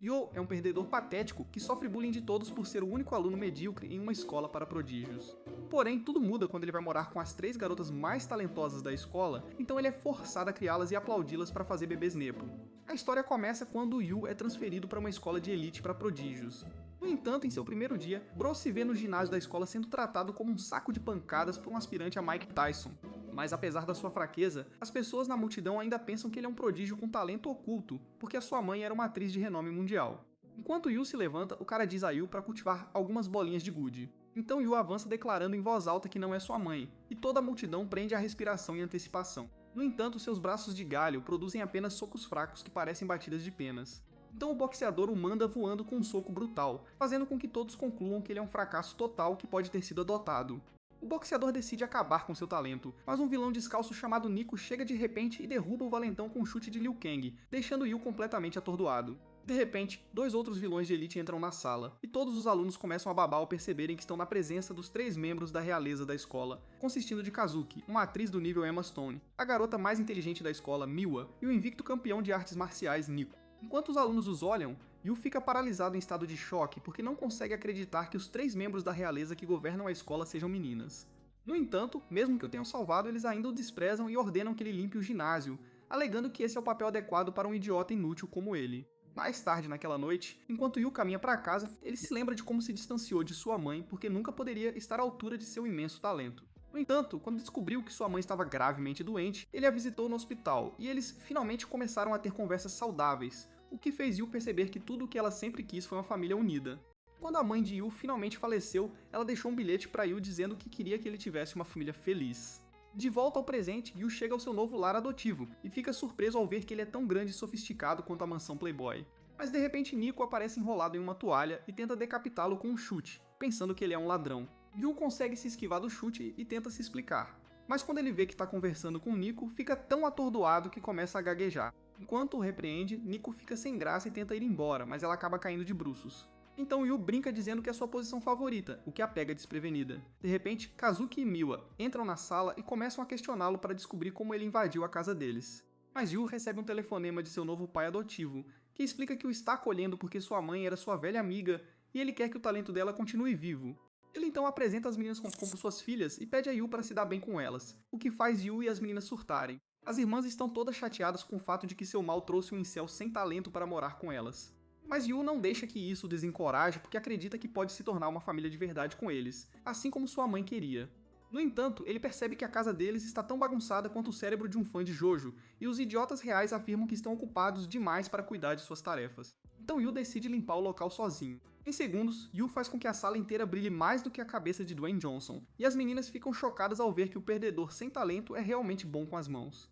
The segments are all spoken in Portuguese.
Yu é um perdedor patético que sofre bullying de todos por ser o único aluno medíocre em uma escola para prodígios. Porém, tudo muda quando ele vai morar com as 3 garotas mais talentosas da escola, então ele é forçado a criá-las e aplaudi-las para fazer bebês nepo. A história começa quando Yu é transferido para uma escola de elite para prodígios. No entanto, em seu primeiro dia, Bro se vê no ginásio da escola sendo tratado como um saco de pancadas por um aspirante a Mike Tyson. Mas apesar da sua fraqueza, as pessoas na multidão ainda pensam que ele é um prodígio com talento oculto, porque a sua mãe era uma atriz de renome mundial. Enquanto Yu se levanta, o cara diz a Yu para cultivar algumas bolinhas de gude. Então Yu avança declarando em voz alta que não é sua mãe, e toda a multidão prende a respiração em antecipação. No entanto, seus braços de galho produzem apenas socos fracos que parecem batidas de penas. Então o boxeador o manda voando com um soco brutal, fazendo com que todos concluam que ele é um fracasso total que pode ter sido adotado. O boxeador decide acabar com seu talento, mas um vilão descalço chamado Nico chega de repente e derruba o valentão com um chute de Liu Kang, deixando Yu completamente atordoado. De repente, 2 outros vilões de elite entram na sala, e todos os alunos começam a babar ao perceberem que estão na presença dos 3 membros da realeza da escola, consistindo de Kazuki, uma atriz do nível Emma Stone, a garota mais inteligente da escola, Miwa, e o invicto campeão de artes marciais, Nico. Enquanto os alunos os olham, Yu fica paralisado em estado de choque porque não consegue acreditar que os 3 membros da realeza que governam a escola sejam meninas. No entanto, mesmo que o tenham salvado, eles ainda o desprezam e ordenam que ele limpe o ginásio, alegando que esse é o papel adequado para um idiota inútil como ele. Mais tarde naquela noite, enquanto Yu caminha para casa, ele se lembra de como se distanciou de sua mãe porque nunca poderia estar à altura de seu imenso talento. No entanto, quando descobriu que sua mãe estava gravemente doente, ele a visitou no hospital e eles finalmente começaram a ter conversas saudáveis, o que fez Yu perceber que tudo o que ela sempre quis foi uma família unida. Quando a mãe de Yu finalmente faleceu, ela deixou um bilhete para Yu dizendo que queria que ele tivesse uma família feliz. De volta ao presente, Yu chega ao seu novo lar adotivo e fica surpreso ao ver que ele é tão grande e sofisticado quanto a mansão Playboy. Mas de repente Nico aparece enrolado em uma toalha e tenta decapitá-lo com um chute, pensando que ele é um ladrão. Yu consegue se esquivar do chute e tenta se explicar. Mas quando ele vê que está conversando com Nico, fica tão atordoado que começa a gaguejar. Enquanto o repreende, Nico fica sem graça e tenta ir embora, mas ela acaba caindo de bruços. Então Yu brinca dizendo que é sua posição favorita, o que a pega desprevenida. De repente, Kazuki e Miwa entram na sala e começam a questioná-lo para descobrir como ele invadiu a casa deles. Mas Yu recebe um telefonema de seu novo pai adotivo, que explica que o está acolhendo porque sua mãe era sua velha amiga e ele quer que o talento dela continue vivo. Ele então apresenta as meninas como suas filhas e pede a Yu para se dar bem com elas, o que faz Yu e as meninas surtarem. As irmãs estão todas chateadas com o fato de que seu mal trouxe um incel sem talento para morar com elas. Mas Yu não deixa que isso o desencoraje porque acredita que pode se tornar uma família de verdade com eles, assim como sua mãe queria. No entanto, ele percebe que a casa deles está tão bagunçada quanto o cérebro de um fã de Jojo, e os idiotas reais afirmam que estão ocupados demais para cuidar de suas tarefas. Então Yu decide limpar o local sozinho. Em segundos, Yu faz com que a sala inteira brilhe mais do que a cabeça de Dwayne Johnson, e as meninas ficam chocadas ao ver que o perdedor sem talento é realmente bom com as mãos.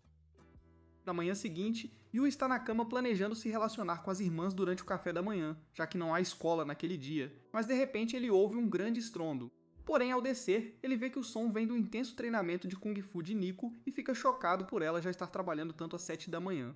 Na manhã seguinte, Yu está na cama planejando se relacionar com as irmãs durante o café da manhã, já que não há escola naquele dia, mas de repente ele ouve um grande estrondo. Porém, ao descer, ele vê que o som vem do intenso treinamento de Kung Fu de Nico e fica chocado por ela já estar trabalhando tanto às 7 da manhã.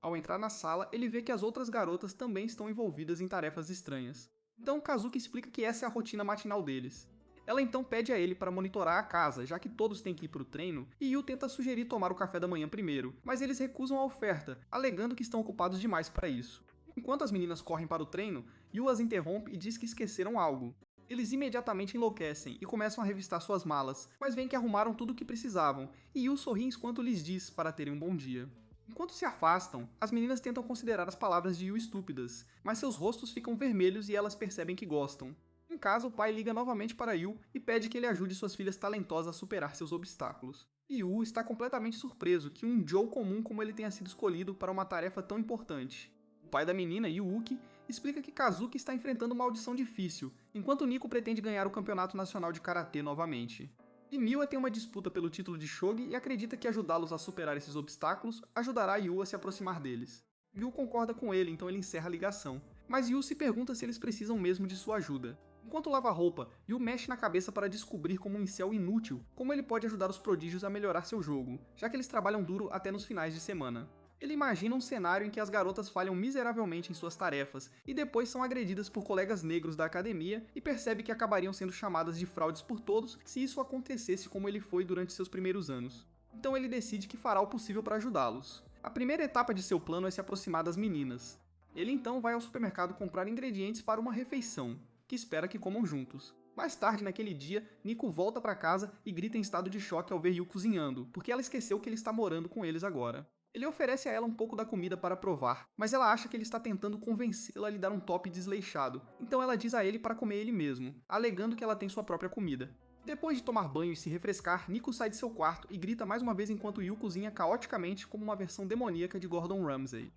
Ao entrar na sala, ele vê que as outras garotas também estão envolvidas em tarefas estranhas. Então Kazuki explica que essa é a rotina matinal deles. Ela então pede a ele para monitorar a casa, já que todos têm que ir para o treino, e Yu tenta sugerir tomar o café da manhã primeiro, mas eles recusam a oferta, alegando que estão ocupados demais para isso. Enquanto as meninas correm para o treino, Yu as interrompe e diz que esqueceram algo. Eles imediatamente enlouquecem e começam a revistar suas malas, mas veem que arrumaram tudo o que precisavam, e Yu sorri enquanto lhes diz para terem um bom dia. Enquanto se afastam, as meninas tentam considerar as palavras de Yu estúpidas, mas seus rostos ficam vermelhos e elas percebem que gostam. Em casa, o pai liga novamente para Yu e pede que ele ajude suas filhas talentosas a superar seus obstáculos. Yu está completamente surpreso que um Joe comum como ele tenha sido escolhido para uma tarefa tão importante. O pai da menina, Yuuki, explica que Kazuki está enfrentando uma audição difícil, enquanto Nico pretende ganhar o campeonato nacional de karatê novamente. E Miwa tem uma disputa pelo título de Shogi e acredita que ajudá-los a superar esses obstáculos ajudará Yu a se aproximar deles. Yu concorda com ele, então ele encerra a ligação. Mas Yu se pergunta se eles precisam mesmo de sua ajuda. Enquanto lava roupa, Yu mexe na cabeça para descobrir como um incel inútil, como ele pode ajudar os prodígios a melhorar seu jogo, já que eles trabalham duro até nos finais de semana. Ele imagina um cenário em que as garotas falham miseravelmente em suas tarefas e depois são agredidas por colegas negros da academia e percebe que acabariam sendo chamadas de fraudes por todos se isso acontecesse como ele foi durante seus primeiros anos. Então ele decide que fará o possível para ajudá-los. A primeira etapa de seu plano é se aproximar das meninas. Ele então vai ao supermercado comprar ingredientes para uma refeição, que espera que comam juntos. Mais tarde naquele dia, Nico volta para casa e grita em estado de choque ao ver Yu cozinhando, porque ela esqueceu que ele está morando com eles agora. Ele oferece a ela um pouco da comida para provar, mas ela acha que ele está tentando convencê-la a lhe dar um tope desleixado, então ela diz a ele para comer ele mesmo, alegando que ela tem sua própria comida. Depois de tomar banho e se refrescar, Nico sai de seu quarto e grita mais uma vez enquanto Yu cozinha caoticamente como uma versão demoníaca de Gordon Ramsay.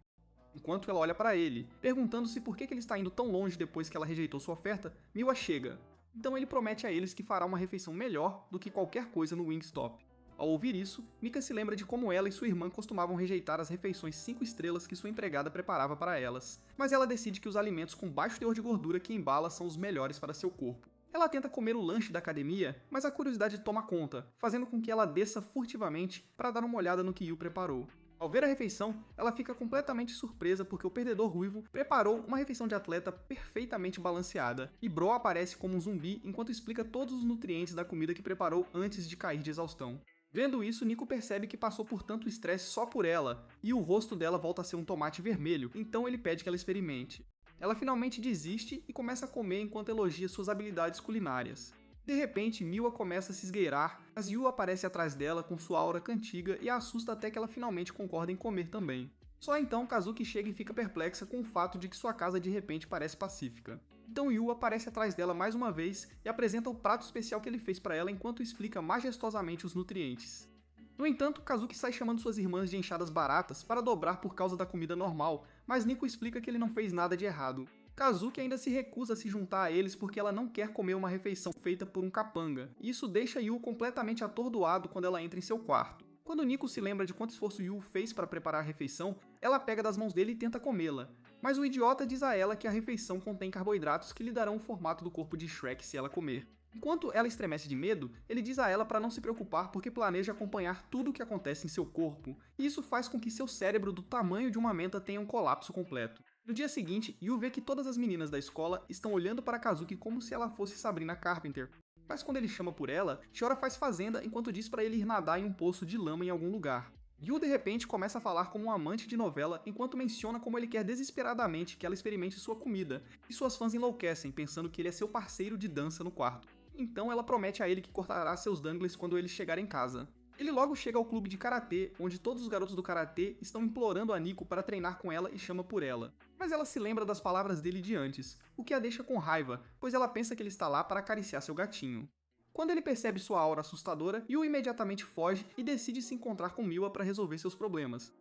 Enquanto ela olha para ele, perguntando-se por que ele está indo tão longe depois que ela rejeitou sua oferta, Miwa chega. Então ele promete a eles que fará uma refeição melhor do que qualquer coisa no Wingstop. Ao ouvir isso, Mika se lembra de como ela e sua irmã costumavam rejeitar as refeições 5 estrelas que sua empregada preparava para elas, mas ela decide que os alimentos com baixo teor de gordura que embala são os melhores para seu corpo. Ela tenta comer o lanche da academia, mas a curiosidade toma conta, fazendo com que ela desça furtivamente para dar uma olhada no que Yu preparou. Ao ver a refeição, ela fica completamente surpresa porque o perdedor ruivo preparou uma refeição de atleta perfeitamente balanceada, e Bro aparece como um zumbi enquanto explica todos os nutrientes da comida que preparou antes de cair de exaustão. Vendo isso, Nico percebe que passou por tanto estresse só por ela, e o rosto dela volta a ser um tomate vermelho, então ele pede que ela experimente. Ela finalmente desiste e começa a comer enquanto elogia suas habilidades culinárias. De repente, Miwa começa a se esgueirar, mas Yu aparece atrás dela com sua aura cantiga e a assusta até que ela finalmente concorda em comer também. Só então Kazuki chega e fica perplexa com o fato de que sua casa de repente parece pacífica. Então Yu aparece atrás dela mais uma vez e apresenta o prato especial que ele fez para ela enquanto explica majestosamente os nutrientes. No entanto, Kazuki sai chamando suas irmãs de enxadas baratas para dobrar por causa da comida normal, mas Nico explica que ele não fez nada de errado. Kazuki ainda se recusa a se juntar a eles porque ela não quer comer uma refeição feita por um capanga, e isso deixa Yu completamente atordoado quando ela entra em seu quarto. Quando Nico se lembra de quanto esforço Yu fez para preparar a refeição, ela pega das mãos dele e tenta comê-la, mas o idiota diz a ela que a refeição contém carboidratos que lhe darão o formato do corpo de Shrek se ela comer. Enquanto ela estremece de medo, ele diz a ela para não se preocupar porque planeja acompanhar tudo o que acontece em seu corpo, e isso faz com que seu cérebro do tamanho de uma menta tenha um colapso completo. No dia seguinte, Yu vê que todas as meninas da escola estão olhando para Kazuki como se ela fosse Sabrina Carpenter. Mas quando ele chama por ela, Shiora faz fazenda enquanto diz para ele ir nadar em um poço de lama em algum lugar. Yu de repente começa a falar como um amante de novela enquanto menciona como ele quer desesperadamente que ela experimente sua comida, e suas fãs enlouquecem pensando que ele é seu parceiro de dança no quarto. Então ela promete a ele que cortará seus dangles quando ele chegar em casa. Ele logo chega ao clube de karatê, onde todos os garotos do karatê estão implorando a Nico para treinar com ela e chama por ela. Mas ela se lembra das palavras dele de antes, o que a deixa com raiva, pois ela pensa que ele está lá para acariciar seu gatinho. Quando ele percebe sua aura assustadora, Yu imediatamente foge e decide se encontrar com Miwa para resolver seus problemas.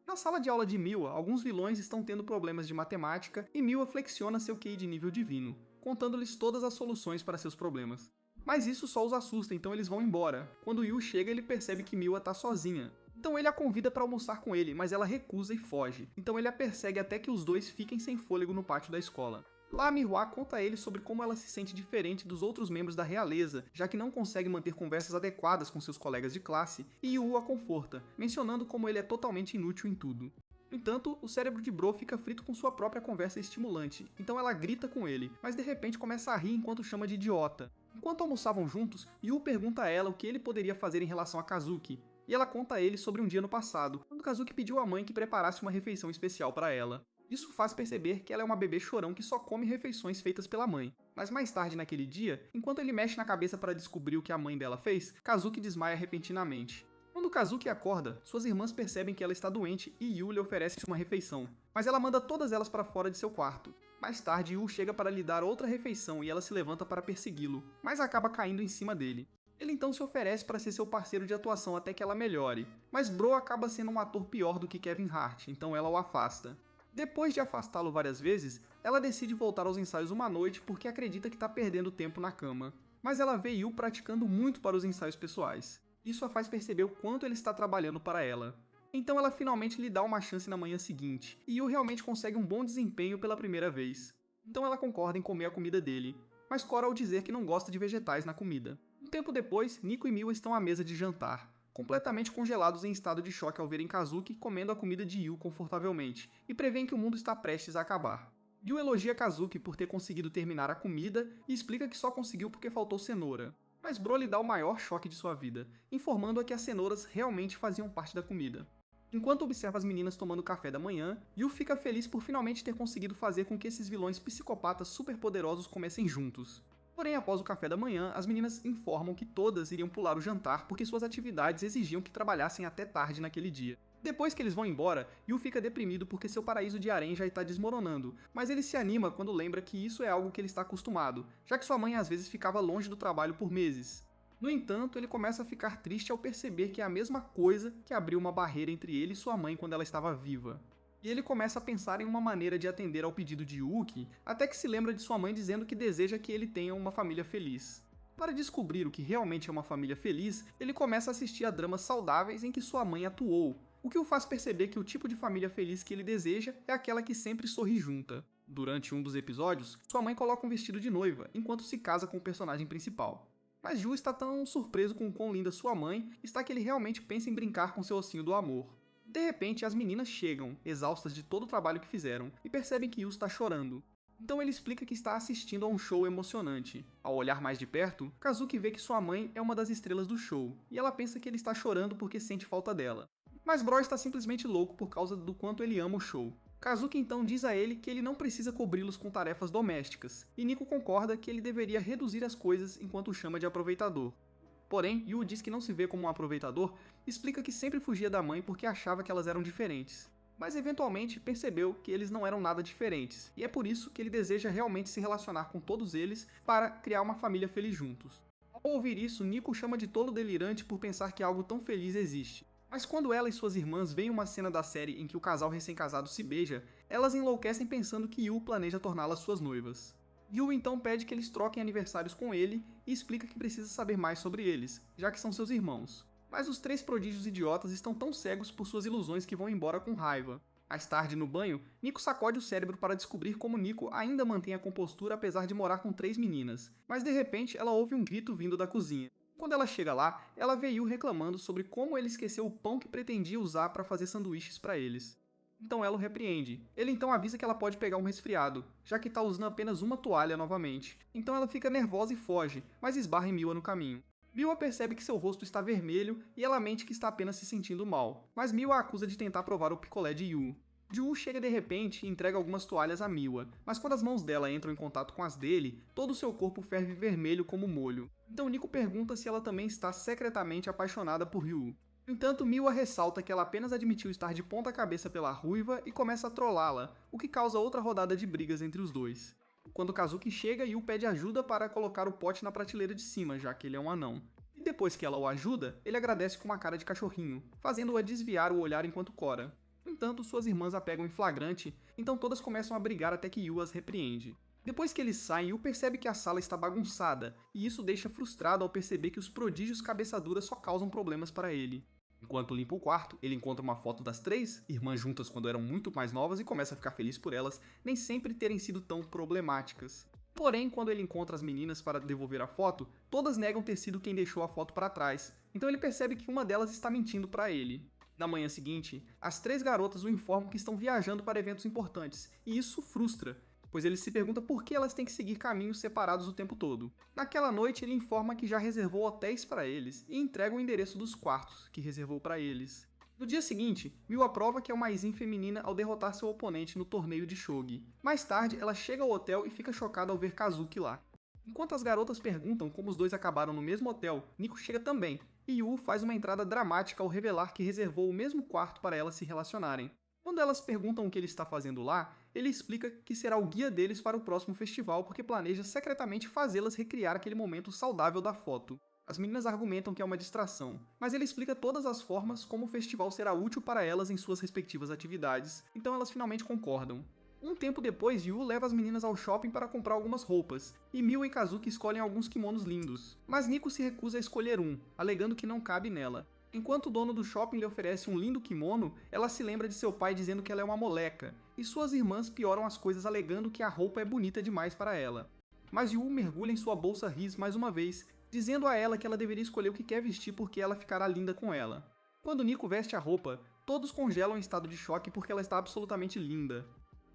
Na sala de aula de Miwa, alguns vilões estão tendo problemas de matemática e Miwa flexiona seu QI de nível divino, contando-lhes todas as soluções para seus problemas. Mas isso só os assusta, então eles vão embora. Quando Yu chega, ele percebe que Miwa está sozinha. Então ele a convida para almoçar com ele, mas ela recusa e foge. Então ele a persegue até que os dois fiquem sem fôlego no pátio da escola. Lá, Miwa conta a ele sobre como ela se sente diferente dos outros membros da realeza, já que não consegue manter conversas adequadas com seus colegas de classe, e Yu a conforta, mencionando como ele é totalmente inútil em tudo. No entanto, o cérebro de Bro fica frito com sua própria conversa estimulante, então ela grita com ele, mas de repente começa a rir enquanto chama de idiota. Enquanto almoçavam juntos, Yu pergunta a ela o que ele poderia fazer em relação a Kazuki, e ela conta a ele sobre um dia no passado, quando Kazuki pediu à mãe que preparasse uma refeição especial para ela. Isso faz perceber que ela é uma bebê chorão que só come refeições feitas pela mãe. Mas mais tarde naquele dia, enquanto ele mexe na cabeça para descobrir o que a mãe dela fez, Kazuki desmaia repentinamente. Quando Kazuki acorda, suas irmãs percebem que ela está doente e Yu lhe oferece uma refeição, mas ela manda todas elas para fora de seu quarto. Mais tarde, Yu chega para lhe dar outra refeição e ela se levanta para persegui-lo, mas acaba caindo em cima dele. Ele então se oferece para ser seu parceiro de atuação até que ela melhore, mas Bro acaba sendo um ator pior do que Kevin Hart, então ela o afasta. Depois de afastá-lo várias vezes, ela decide voltar aos ensaios uma noite porque acredita que está perdendo tempo na cama. Mas ela vê Yu praticando muito para os ensaios pessoais. Isso a faz perceber o quanto ele está trabalhando para ela. Então ela finalmente lhe dá uma chance na manhã seguinte, e Yu realmente consegue um bom desempenho pela primeira vez. Então ela concorda em comer a comida dele, mas cora ao dizer que não gosta de vegetais na comida. Um tempo depois, Nico e Miwa estão à mesa de jantar, completamente congelados em estado de choque ao verem Kazuki comendo a comida de Yu confortavelmente, e prevêem que o mundo está prestes a acabar. Yu elogia Kazuki por ter conseguido terminar a comida e explica que só conseguiu porque faltou cenoura. Mas Bro lhe dá o maior choque de sua vida, informando-a que as cenouras realmente faziam parte da comida. Enquanto observa as meninas tomando café da manhã, Yu fica feliz por finalmente ter conseguido fazer com que esses vilões psicopatas superpoderosos comessem juntos. Porém, após o café da manhã, as meninas informam que todas iriam pular o jantar porque suas atividades exigiam que trabalhassem até tarde naquele dia. Depois que eles vão embora, Yu fica deprimido porque seu paraíso de harém já está desmoronando, mas ele se anima quando lembra que isso é algo que ele está acostumado, já que sua mãe às vezes ficava longe do trabalho por meses. No entanto, ele começa a ficar triste ao perceber que é a mesma coisa que abriu uma barreira entre ele e sua mãe quando ela estava viva. E ele começa a pensar em uma maneira de atender ao pedido de Yuki, até que se lembra de sua mãe dizendo que deseja que ele tenha uma família feliz. Para descobrir o que realmente é uma família feliz, ele começa a assistir a dramas saudáveis em que sua mãe atuou, o que o faz perceber que o tipo de família feliz que ele deseja é aquela que sempre sorri junta. Durante um dos episódios, sua mãe coloca um vestido de noiva, enquanto se casa com o personagem principal. Mas Yu está tão surpreso com o quão linda sua mãe está que ele realmente pensa em brincar com seu ossinho do amor. De repente, as meninas chegam, exaustas de todo o trabalho que fizeram, e percebem que Yu está chorando. Então ele explica que está assistindo a um show emocionante. Ao olhar mais de perto, Kazuki vê que sua mãe é uma das estrelas do show, e ela pensa que ele está chorando porque sente falta dela. Mas Bro está simplesmente louco por causa do quanto ele ama o show. Kazuki então diz a ele que ele não precisa cobri-los com tarefas domésticas, e Nico concorda que ele deveria reduzir as coisas enquanto o chama de aproveitador. Porém, Yu diz que não se vê como um aproveitador, explica que sempre fugia da mãe porque achava que elas eram diferentes. Mas eventualmente percebeu que eles não eram nada diferentes, e é por isso que ele deseja realmente se relacionar com todos eles para criar uma família feliz juntos. Ao ouvir isso, Nico chama de tolo delirante por pensar que algo tão feliz existe. Mas quando ela e suas irmãs veem uma cena da série em que o casal recém-casado se beija, elas enlouquecem pensando que Yu planeja torná-las suas noivas. Yu então pede que eles troquem aniversários com ele e explica que precisa saber mais sobre eles, já que são seus irmãos. Mas os três prodígios idiotas estão tão cegos por suas ilusões que vão embora com raiva. Mais tarde, no banho, Nico sacode o cérebro para descobrir como Nico ainda mantém a compostura apesar de morar com 3 meninas, mas de repente ela ouve um grito vindo da cozinha. Quando ela chega lá, ela vê Yu reclamando sobre como ele esqueceu o pão que pretendia usar para fazer sanduíches para eles. Então ela o repreende. Ele então avisa que ela pode pegar um resfriado, já que está usando apenas uma toalha novamente. Então ela fica nervosa e foge, mas esbarra em Miwa no caminho. Miwa percebe que seu rosto está vermelho e ela mente que está apenas se sentindo mal, mas Miwa a acusa de tentar provar o picolé de Yu. Yu chega de repente e entrega algumas toalhas a Miwa, mas quando as mãos dela entram em contato com as dele, todo o seu corpo ferve vermelho como molho. Então Nico pergunta se ela também está secretamente apaixonada por Yu. No entanto, Miwa ressalta que ela apenas admitiu estar de ponta cabeça pela ruiva e começa a trollá-la, o que causa outra rodada de brigas entre os dois. Quando Kazuki chega, Yu pede ajuda para colocar o pote na prateleira de cima, já que ele é um anão. E depois que ela o ajuda, ele agradece com uma cara de cachorrinho, fazendo-a desviar o olhar enquanto cora. No entanto, suas irmãs a pegam em flagrante, então todas começam a brigar até que Yu as repreende. Depois que eles saem, Yu percebe que a sala está bagunçada, e isso deixa frustrado ao perceber que os prodígios cabeçaduras só causam problemas para ele. Enquanto limpa o quarto, ele encontra uma foto das 3 irmãs juntas quando eram muito mais novas e começa a ficar feliz por elas nem sempre terem sido tão problemáticas. Porém, quando ele encontra as meninas para devolver a foto, todas negam ter sido quem deixou a foto para trás, então ele percebe que uma delas está mentindo para ele. Na manhã seguinte, as 3 garotas o informam que estão viajando para eventos importantes, e isso frustra, pois ele se pergunta por que elas têm que seguir caminhos separados o tempo todo. Naquela noite, ele informa que já reservou hotéis para eles e entrega o endereço dos quartos que reservou para eles. No dia seguinte, Miwa prova que é uma Aizen feminina ao derrotar seu oponente no torneio de Shogi. Mais tarde, ela chega ao hotel e fica chocada ao ver Kazuki lá. Enquanto as garotas perguntam como os dois acabaram no mesmo hotel, Nico chega também, e Yu faz uma entrada dramática ao revelar que reservou o mesmo quarto para elas se relacionarem. Quando elas perguntam o que ele está fazendo lá, ele explica que será o guia deles para o próximo festival porque planeja secretamente fazê-las recriar aquele momento saudável da foto. As meninas argumentam que é uma distração, mas ele explica todas as formas como o festival será útil para elas em suas respectivas atividades, então elas finalmente concordam. Um tempo depois, Yu leva as meninas ao shopping para comprar algumas roupas, e Miwa e Kazuki escolhem alguns kimonos lindos, mas Nico se recusa a escolher um, alegando que não cabe nela. Enquanto o dono do shopping lhe oferece um lindo kimono, ela se lembra de seu pai dizendo que ela é uma moleca, e suas irmãs pioram as coisas alegando que a roupa é bonita demais para ela. Mas Yu mergulha em sua bolsa Riz mais uma vez, dizendo a ela que ela deveria escolher o que quer vestir porque ela ficará linda com ela. Quando Nico veste a roupa, todos congelam em estado de choque porque ela está absolutamente linda.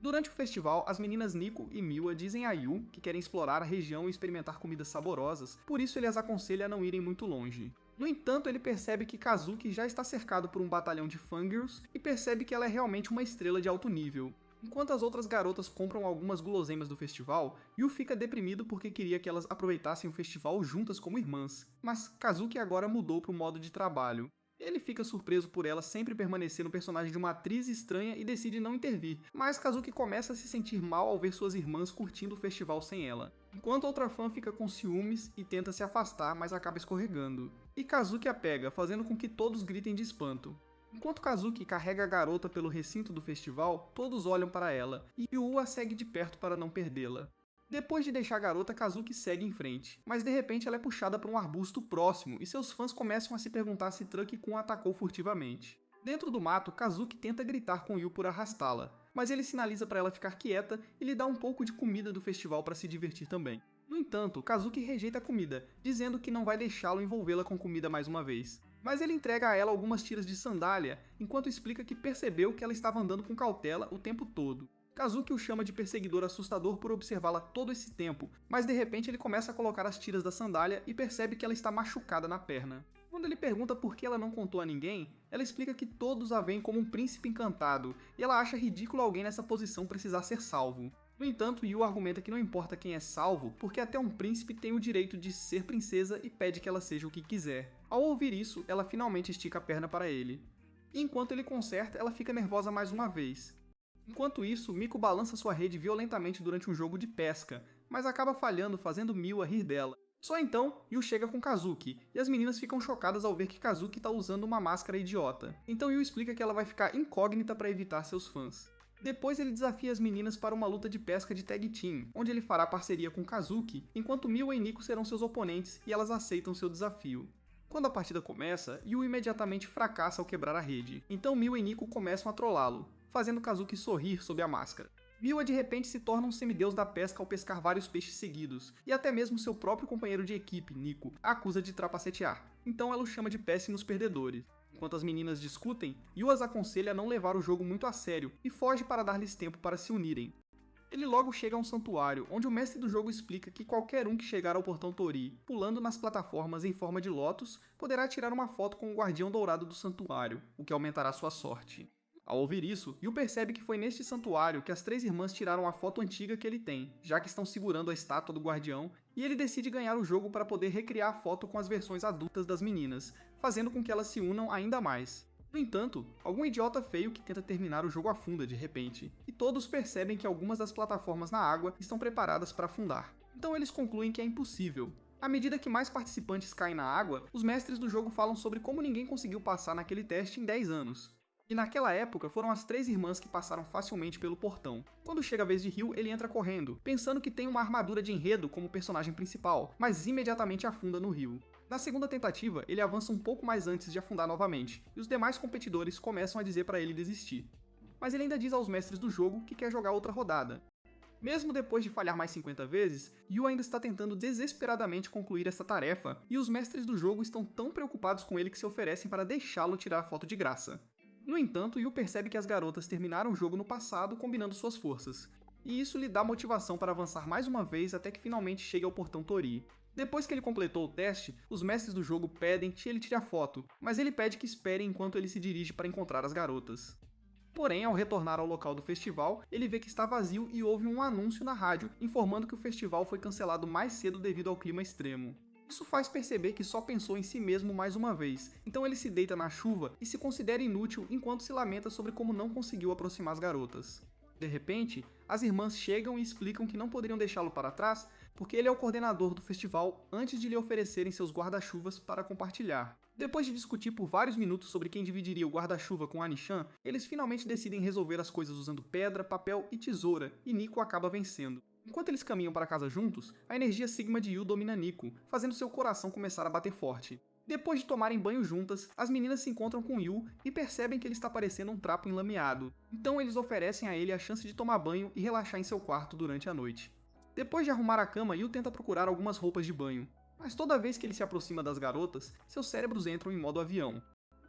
Durante o festival, as meninas Nico e Miwa dizem a Yu que querem explorar a região e experimentar comidas saborosas, por isso ele as aconselha a não irem muito longe. No entanto, ele percebe que Kazuki já está cercado por um batalhão de fangirls e percebe que ela é realmente uma estrela de alto nível. Enquanto as outras garotas compram algumas guloseimas do festival, Yu fica deprimido porque queria que elas aproveitassem o festival juntas como irmãs, mas Kazuki agora mudou para o modo de trabalho. Ele fica surpreso por ela sempre permanecer no personagem de uma atriz estranha e decide não intervir, mas Kazuki começa a se sentir mal ao ver suas irmãs curtindo o festival sem ela. Enquanto outra fã fica com ciúmes e tenta se afastar, mas acaba escorregando. E Kazuki a pega, fazendo com que todos gritem de espanto. Enquanto Kazuki carrega a garota pelo recinto do festival, todos olham para ela, e Yu a segue de perto para não perdê-la. Depois de deixar a garota, Kazuki segue em frente, mas de repente ela é puxada por um arbusto próximo e seus fãs começam a se perguntar se Truck-kun a atacou furtivamente. Dentro do mato, Kazuki tenta gritar com Yu por arrastá-la, mas ele sinaliza para ela ficar quieta e lhe dá um pouco de comida do festival para se divertir também. No entanto, Kazuki rejeita a comida, dizendo que não vai deixá-lo envolvê-la com comida mais uma vez. Mas ele entrega a ela algumas tiras de sandália, enquanto explica que percebeu que ela estava andando com cautela o tempo todo. Kazuki o chama de perseguidor assustador por observá-la todo esse tempo, mas de repente ele começa a colocar as tiras da sandália e percebe que ela está machucada na perna. Quando ele pergunta por que ela não contou a ninguém, ela explica que todos a veem como um príncipe encantado, e ela acha ridículo alguém nessa posição precisar ser salvo. No entanto, Yu argumenta que não importa quem é salvo, porque até um príncipe tem o direito de ser princesa e pede que ela seja o que quiser. Ao ouvir isso, ela finalmente estica a perna para ele. E enquanto ele conserta, ela fica nervosa mais uma vez. Enquanto isso, Miko balança sua rede violentamente durante um jogo de pesca, mas acaba falhando, fazendo Miwa rir dela. Só então, Yu chega com Kazuki, e as meninas ficam chocadas ao ver que Kazuki está usando uma máscara idiota. Então Yu explica que ela vai ficar incógnita para evitar seus fãs. Depois ele desafia as meninas para uma luta de pesca de tag team, onde ele fará parceria com Kazuki, enquanto Miwa e Nico serão seus oponentes e elas aceitam seu desafio. Quando a partida começa, Yu imediatamente fracassa ao quebrar a rede, então Miwa e Nico começam a trollá-lo, fazendo Kazuki sorrir sob a máscara. Miwa de repente se torna um semideus da pesca ao pescar vários peixes seguidos, e até mesmo seu próprio companheiro de equipe, Nico, a acusa de trapacetear, então ela o chama de péssimos perdedores. Enquanto as meninas discutem, Yu as aconselha a não levar o jogo muito a sério e foge para dar-lhes tempo para se unirem. Ele logo chega a um santuário, onde o mestre do jogo explica que qualquer um que chegar ao portão Tori, pulando nas plataformas em forma de lótus, poderá tirar uma foto com o guardião dourado do santuário, o que aumentará sua sorte. Ao ouvir isso, Yu percebe que foi neste santuário que as três irmãs tiraram a foto antiga que ele tem, já que estão segurando a estátua do guardião, e ele decide ganhar o jogo para poder recriar a foto com as versões adultas das meninas, fazendo com que elas se unam ainda mais. No entanto, algum idiota feio que tenta terminar o jogo afunda de repente, e todos percebem que algumas das plataformas na água estão preparadas para afundar. Então eles concluem que é impossível. À medida que mais participantes caem na água, os mestres do jogo falam sobre como ninguém conseguiu passar naquele teste em 10 anos. E naquela época foram as três irmãs que passaram facilmente pelo portão. Quando chega a vez de Ryu, ele entra correndo, pensando que tem uma armadura de enredo como personagem principal, mas imediatamente afunda no rio. Na segunda tentativa, ele avança um pouco mais antes de afundar novamente, e os demais competidores começam a dizer para ele desistir. Mas ele ainda diz aos mestres do jogo que quer jogar outra rodada. Mesmo depois de falhar mais 50 vezes, Yu ainda está tentando desesperadamente concluir essa tarefa, e os mestres do jogo estão tão preocupados com ele que se oferecem para deixá-lo tirar a foto de graça. No entanto, Yu percebe que as garotas terminaram o jogo no passado combinando suas forças, e isso lhe dá motivação para avançar mais uma vez até que finalmente chegue ao portão Tori. Depois que ele completou o teste, os mestres do jogo pedem que ele tire a foto, mas ele pede que espere enquanto ele se dirige para encontrar as garotas. Porém, ao retornar ao local do festival, ele vê que está vazio e ouve um anúncio na rádio informando que o festival foi cancelado mais cedo devido ao clima extremo. Isso faz perceber que só pensou em si mesmo mais uma vez, então ele se deita na chuva e se considera inútil enquanto se lamenta sobre como não conseguiu aproximar as garotas. De repente, as irmãs chegam e explicam que não poderiam deixá-lo para trás porque ele é o coordenador do festival antes de lhe oferecerem seus guarda-chuvas para compartilhar. Depois de discutir por vários minutos sobre quem dividiria o guarda-chuva com Anishan, eles finalmente decidem resolver as coisas usando pedra, papel e tesoura, e Nico acaba vencendo. Enquanto eles caminham para casa juntos, a energia Sigma de Yu domina Nico, fazendo seu coração começar a bater forte. Depois de tomarem banho juntas, as meninas se encontram com Yu e percebem que ele está parecendo um trapo enlameado. Então eles oferecem a ele a chance de tomar banho e relaxar em seu quarto durante a noite. Depois de arrumar a cama, Yu tenta procurar algumas roupas de banho. Mas toda vez que ele se aproxima das garotas, seus cérebros entram em modo avião.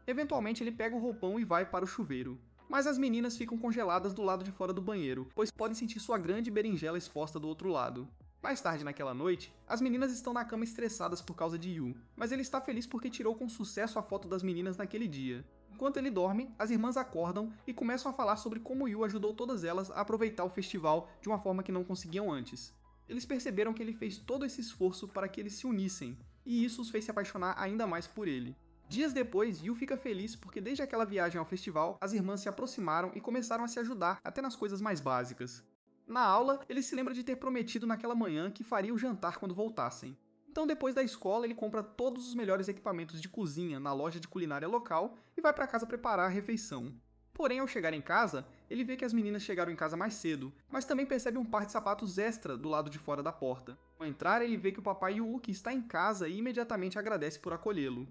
Eventualmente ele pega o roupão e vai para o chuveiro. Mas as meninas ficam congeladas do lado de fora do banheiro, pois podem sentir sua grande berinjela exposta do outro lado. Mais tarde naquela noite, as meninas estão na cama estressadas por causa de Yu, mas ele está feliz porque tirou com sucesso a foto das meninas naquele dia. Enquanto ele dorme, as irmãs acordam e começam a falar sobre como Yu ajudou todas elas a aproveitar o festival de uma forma que não conseguiam antes. Eles perceberam que ele fez todo esse esforço para que eles se unissem, e isso os fez se apaixonar ainda mais por ele. Dias depois, Yu fica feliz porque desde aquela viagem ao festival, as irmãs se aproximaram e começaram a se ajudar até nas coisas mais básicas. Na aula, ele se lembra de ter prometido naquela manhã que faria o jantar quando voltassem. Então depois da escola, ele compra todos os melhores equipamentos de cozinha na loja de culinária local e vai para casa preparar a refeição. Porém, ao chegar em casa, ele vê que as meninas chegaram em casa mais cedo, mas também percebe um par de sapatos extra do lado de fora da porta. Ao entrar, ele vê que o papai Yuuki está em casa e imediatamente agradece por acolhê-lo.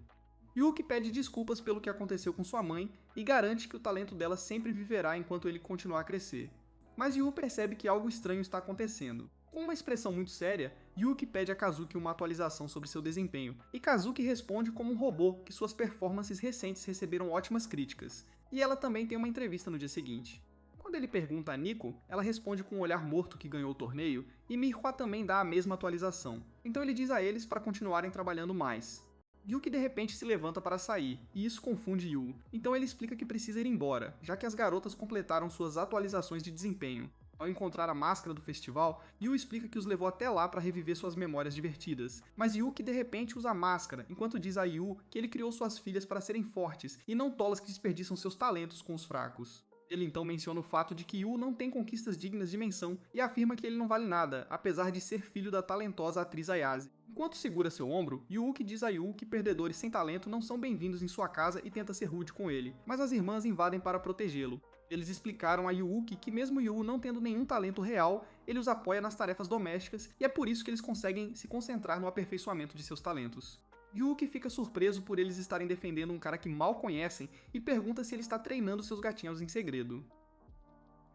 Yuuki pede desculpas pelo que aconteceu com sua mãe e garante que o talento dela sempre viverá enquanto ele continuar a crescer. Mas Yu percebe que algo estranho está acontecendo. Com uma expressão muito séria, Yuuki pede a Kazuki uma atualização sobre seu desempenho, e Kazuki responde como um robô que suas performances recentes receberam ótimas críticas, e ela também tem uma entrevista no dia seguinte. Quando ele pergunta a Nico, ela responde com um olhar morto que ganhou o torneio, e Mihua também dá a mesma atualização, então ele diz a eles para continuarem trabalhando mais. Yuuki de repente se levanta para sair, e isso confunde Yu, então ele explica que precisa ir embora, já que as garotas completaram suas atualizações de desempenho. Ao encontrar a máscara do festival, Yu explica que os levou até lá para reviver suas memórias divertidas, mas Yuuki de repente usa a máscara, enquanto diz a Yu que ele criou suas filhas para serem fortes e não tolas que desperdiçam seus talentos com os fracos. Ele então menciona o fato de que Yu não tem conquistas dignas de menção e afirma que ele não vale nada, apesar de ser filho da talentosa atriz Ayase. Enquanto segura seu ombro, Yuuki diz a Yu que perdedores sem talento não são bem-vindos em sua casa e tenta ser rude com ele, mas as irmãs invadem para protegê-lo. Eles explicaram a Yuuki que mesmo Yu não tendo nenhum talento real, ele os apoia nas tarefas domésticas e é por isso que eles conseguem se concentrar no aperfeiçoamento de seus talentos. Yuuki fica surpreso por eles estarem defendendo um cara que mal conhecem e pergunta se ele está treinando seus gatinhos em segredo.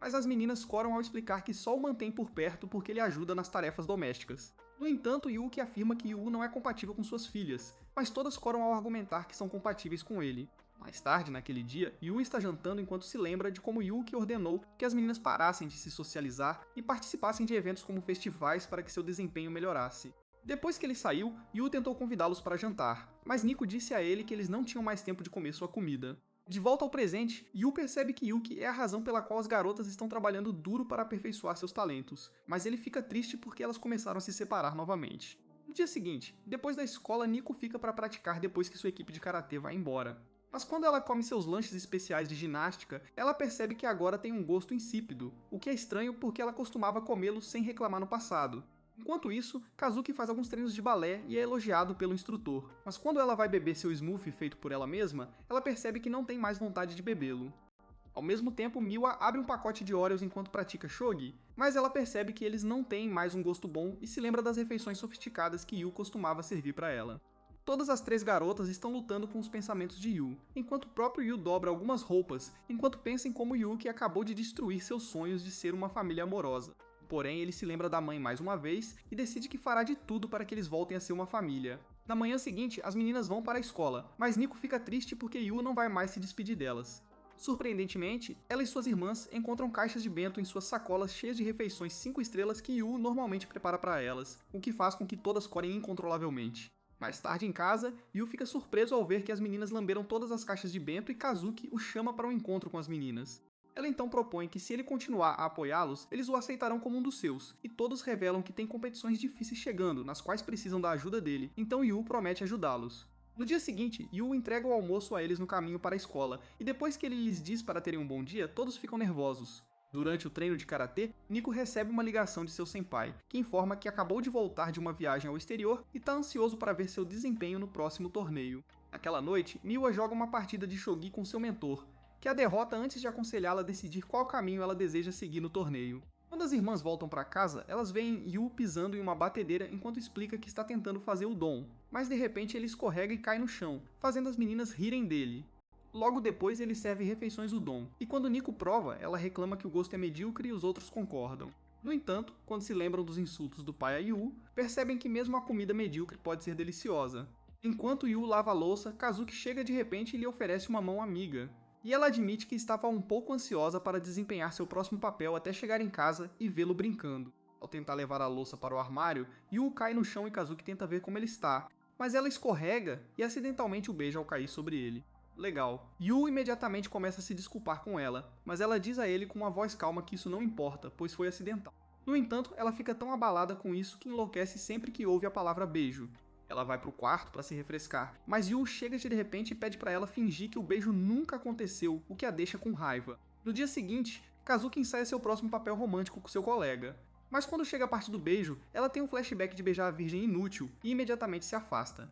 Mas as meninas coram ao explicar que só o mantém por perto porque ele ajuda nas tarefas domésticas. No entanto, Yuuki afirma que Yu não é compatível com suas filhas, mas todas coram ao argumentar que são compatíveis com ele. Mais tarde, naquele dia, Yu está jantando enquanto se lembra de como Yuuki ordenou que as meninas parassem de se socializar e participassem de eventos como festivais para que seu desempenho melhorasse. Depois que ele saiu, Yu tentou convidá-los para jantar, mas Nico disse a ele que eles não tinham mais tempo de comer sua comida. De volta ao presente, Yu percebe que Yuki é a razão pela qual as garotas estão trabalhando duro para aperfeiçoar seus talentos, mas ele fica triste porque elas começaram a se separar novamente. No dia seguinte, depois da escola, Nico fica para praticar depois que sua equipe de karatê vai embora. Mas quando ela come seus lanches especiais de ginástica, ela percebe que agora tem um gosto insípido, o que é estranho porque ela costumava comê-los sem reclamar no passado. Enquanto isso, Kazuki faz alguns treinos de balé e é elogiado pelo instrutor, mas quando ela vai beber seu smoothie feito por ela mesma, ela percebe que não tem mais vontade de bebê-lo. Ao mesmo tempo, Miwa abre um pacote de Oreos enquanto pratica shogi, mas ela percebe que eles não têm mais um gosto bom e se lembra das refeições sofisticadas que Yu costumava servir para ela. Todas as três garotas estão lutando com os pensamentos de Yu, enquanto o próprio Yu dobra algumas roupas, enquanto pensa em como Yuki acabou de destruir seus sonhos de ser uma família amorosa. Porém, ele se lembra da mãe mais uma vez e decide que fará de tudo para que eles voltem a ser uma família. Na manhã seguinte, as meninas vão para a escola, mas Nico fica triste porque Yu não vai mais se despedir delas. Surpreendentemente, ela e suas irmãs encontram caixas de bento em suas sacolas cheias de refeições 5 estrelas que Yu normalmente prepara para elas, o que faz com que todas corem incontrolavelmente. Mais tarde em casa, Yu fica surpreso ao ver que as meninas lamberam todas as caixas de bento e Kazuki o chama para um encontro com as meninas. Ela então propõe que se ele continuar a apoiá-los, eles o aceitarão como um dos seus, e todos revelam que tem competições difíceis chegando, nas quais precisam da ajuda dele, então Yu promete ajudá-los. No dia seguinte, Yu entrega o almoço a eles no caminho para a escola, e depois que ele lhes diz para terem um bom dia, todos ficam nervosos. Durante o treino de karatê, Nico recebe uma ligação de seu senpai, que informa que acabou de voltar de uma viagem ao exterior e está ansioso para ver seu desempenho no próximo torneio. Naquela noite, Miwa joga uma partida de shogi com seu mentor, que a derrota antes de aconselhá-la a decidir qual caminho ela deseja seguir no torneio. Quando as irmãs voltam para casa, elas veem Yu pisando em uma batedeira enquanto explica que está tentando fazer o dom, mas de repente ele escorrega e cai no chão, fazendo as meninas rirem dele. Logo depois ele serve refeições udon, e quando Nico prova, ela reclama que o gosto é medíocre e os outros concordam. No entanto, quando se lembram dos insultos do pai a Yu, percebem que mesmo a comida medíocre pode ser deliciosa. Enquanto Yu lava a louça, Kazuki chega de repente e lhe oferece uma mão amiga. E ela admite que estava um pouco ansiosa para desempenhar seu próximo papel até chegar em casa e vê-lo brincando. Ao tentar levar a louça para o armário, Yu cai no chão e Kazuki tenta ver como ele está, mas ela escorrega e acidentalmente o beija ao cair sobre ele. Legal. Yu imediatamente começa a se desculpar com ela, mas ela diz a ele com uma voz calma que isso não importa, pois foi acidental. No entanto, ela fica tão abalada com isso que enlouquece sempre que ouve a palavra beijo. Ela vai para o quarto para se refrescar, mas Yu chega de repente e pede para ela fingir que o beijo nunca aconteceu, o que a deixa com raiva. No dia seguinte, Kazuki ensaia seu próximo papel romântico com seu colega. Mas quando chega a parte do beijo, ela tem um flashback de beijar a virgem inútil e imediatamente se afasta.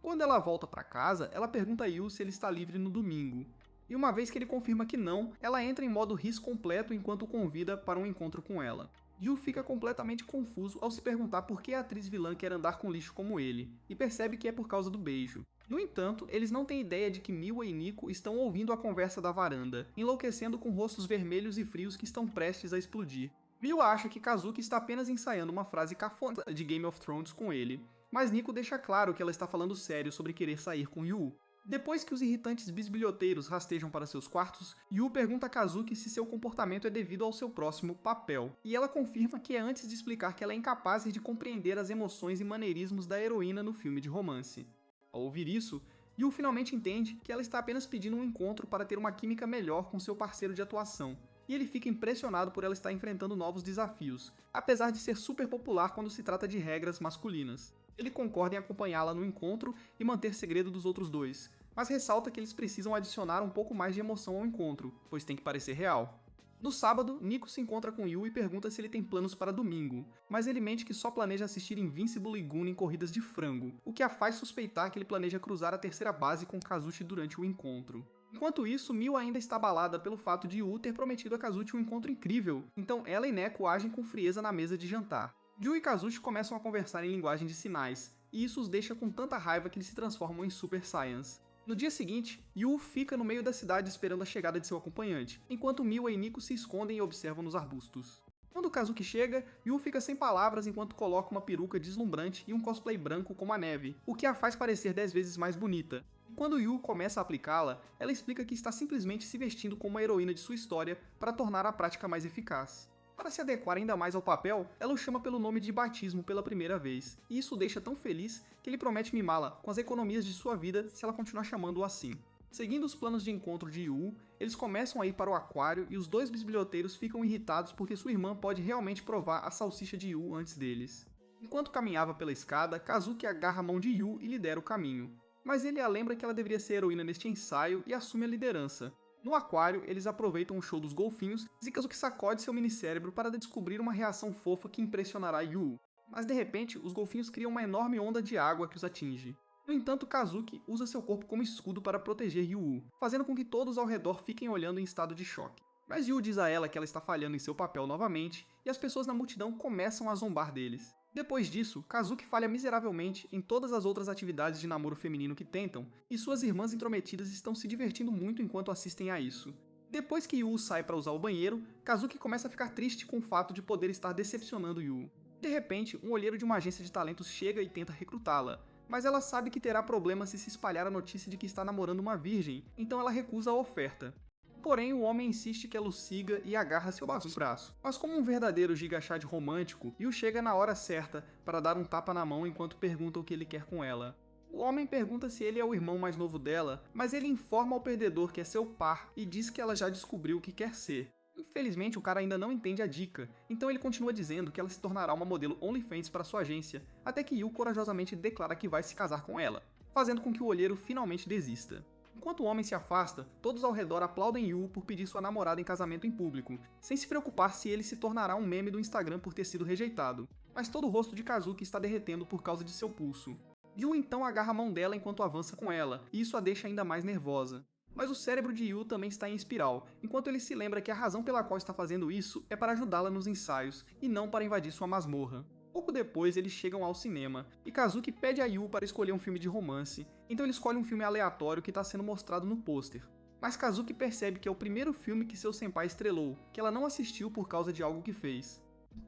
Quando ela volta para casa, ela pergunta a Yu se ele está livre no domingo. E uma vez que ele confirma que não, ela entra em modo riso completo enquanto o convida para um encontro com ela. Yu fica completamente confuso ao se perguntar por que a atriz vilã quer andar com lixo como ele, e percebe que é por causa do beijo. No entanto, eles não têm ideia de que Miwa e Nico estão ouvindo a conversa da varanda, enlouquecendo com rostos vermelhos e frios que estão prestes a explodir. Miwa acha que Kazuki está apenas ensaiando uma frase cafona de Game of Thrones com ele, mas Nico deixa claro que ela está falando sério sobre querer sair com Yu. Depois que os irritantes bisbilhoteiros rastejam para seus quartos, Yu pergunta a Kazuki se seu comportamento é devido ao seu próximo papel, e ela confirma que é antes de explicar que ela é incapaz de compreender as emoções e maneirismos da heroína no filme de romance. Ao ouvir isso, Yu finalmente entende que ela está apenas pedindo um encontro para ter uma química melhor com seu parceiro de atuação, e ele fica impressionado por ela estar enfrentando novos desafios, apesar de ser super popular quando se trata de regras masculinas. Ele concorda em acompanhá-la no encontro e manter segredo dos outros dois, mas ressalta que eles precisam adicionar um pouco mais de emoção ao encontro, pois tem que parecer real. No sábado, Nico se encontra com Yu e pergunta se ele tem planos para domingo, mas ele mente que só planeja assistir Invincible e Gun em corridas de frango, o que a faz suspeitar que ele planeja cruzar a terceira base com Kazuchi durante o encontro. Enquanto isso, Miwa ainda está abalada pelo fato de Yu ter prometido a Kazuchi um encontro incrível, então ela e Neko agem com frieza na mesa de jantar. Yu e Kazuchi começam a conversar em linguagem de sinais, e isso os deixa com tanta raiva que eles se transformam em Super Saiyans. No dia seguinte, Yu fica no meio da cidade esperando a chegada de seu acompanhante, enquanto Miwa e Nico se escondem e observam nos arbustos. Quando Kazuki chega, Yu fica sem palavras enquanto coloca uma peruca deslumbrante e um cosplay branco como a neve, o que a faz parecer 10 vezes mais bonita. Quando Yu começa a aplicá-la, ela explica que está simplesmente se vestindo como a heroína de sua história para tornar a prática mais eficaz. Para se adequar ainda mais ao papel, ela o chama pelo nome de batismo pela primeira vez, e isso o deixa tão feliz que ele promete mimá-la com as economias de sua vida se ela continuar chamando-o assim. Seguindo os planos de encontro de Yu, eles começam a ir para o aquário e os dois bisbilhoteiros ficam irritados porque sua irmã pode realmente provar a salsicha de Yu antes deles. Enquanto caminhava pela escada, Kazuki agarra a mão de Yu e lidera o caminho. Mas ele a lembra que ela deveria ser heroína neste ensaio e assume a liderança. No aquário, eles aproveitam o show dos golfinhos e Kazuki sacode seu minicérebro para descobrir uma reação fofa que impressionará Yu. Mas de repente, os golfinhos criam uma enorme onda de água que os atinge. No entanto, Kazuki usa seu corpo como escudo para proteger Yu, fazendo com que todos ao redor fiquem olhando em estado de choque. Mas Yu diz a ela que ela está falhando em seu papel novamente, e as pessoas na multidão começam a zombar deles. Depois disso, Kazuki falha miseravelmente em todas as outras atividades de namoro feminino que tentam, e suas irmãs intrometidas estão se divertindo muito enquanto assistem a isso. Depois que Yu sai para usar o banheiro, Kazuki começa a ficar triste com o fato de poder estar decepcionando Yu. De repente, um olheiro de uma agência de talentos chega e tenta recrutá-la, mas ela sabe que terá problemas se espalhar a notícia de que está namorando uma virgem, então ela recusa a oferta. Porém, o homem insiste que ela o siga e agarra seu braço. Mas como um verdadeiro gigachad romântico, Yu chega na hora certa para dar um tapa na mão enquanto pergunta o que ele quer com ela. O homem pergunta se ele é o irmão mais novo dela, mas ele informa ao perdedor que é seu par e diz que ela já descobriu o que quer ser. Infelizmente, o cara ainda não entende a dica, então ele continua dizendo que ela se tornará uma modelo OnlyFans para sua agência, até que Yu corajosamente declara que vai se casar com ela, fazendo com que o olheiro finalmente desista. Enquanto o homem se afasta, todos ao redor aplaudem Yu por pedir sua namorada em casamento em público, sem se preocupar se ele se tornará um meme do Instagram por ter sido rejeitado. Mas todo o rosto de Kazuki está derretendo por causa de seu pulso. Yu então agarra a mão dela enquanto avança com ela, e isso a deixa ainda mais nervosa. Mas o cérebro de Yu também está em espiral, enquanto ele se lembra que a razão pela qual está fazendo isso é para ajudá-la nos ensaios, e não para invadir sua masmorra. Pouco depois, eles chegam ao cinema, e Kazuki pede a Yu para escolher um filme de romance, então ele escolhe um filme aleatório que está sendo mostrado no pôster. Mas Kazuki percebe que é o primeiro filme que seu senpai estrelou, que ela não assistiu por causa de algo que fez.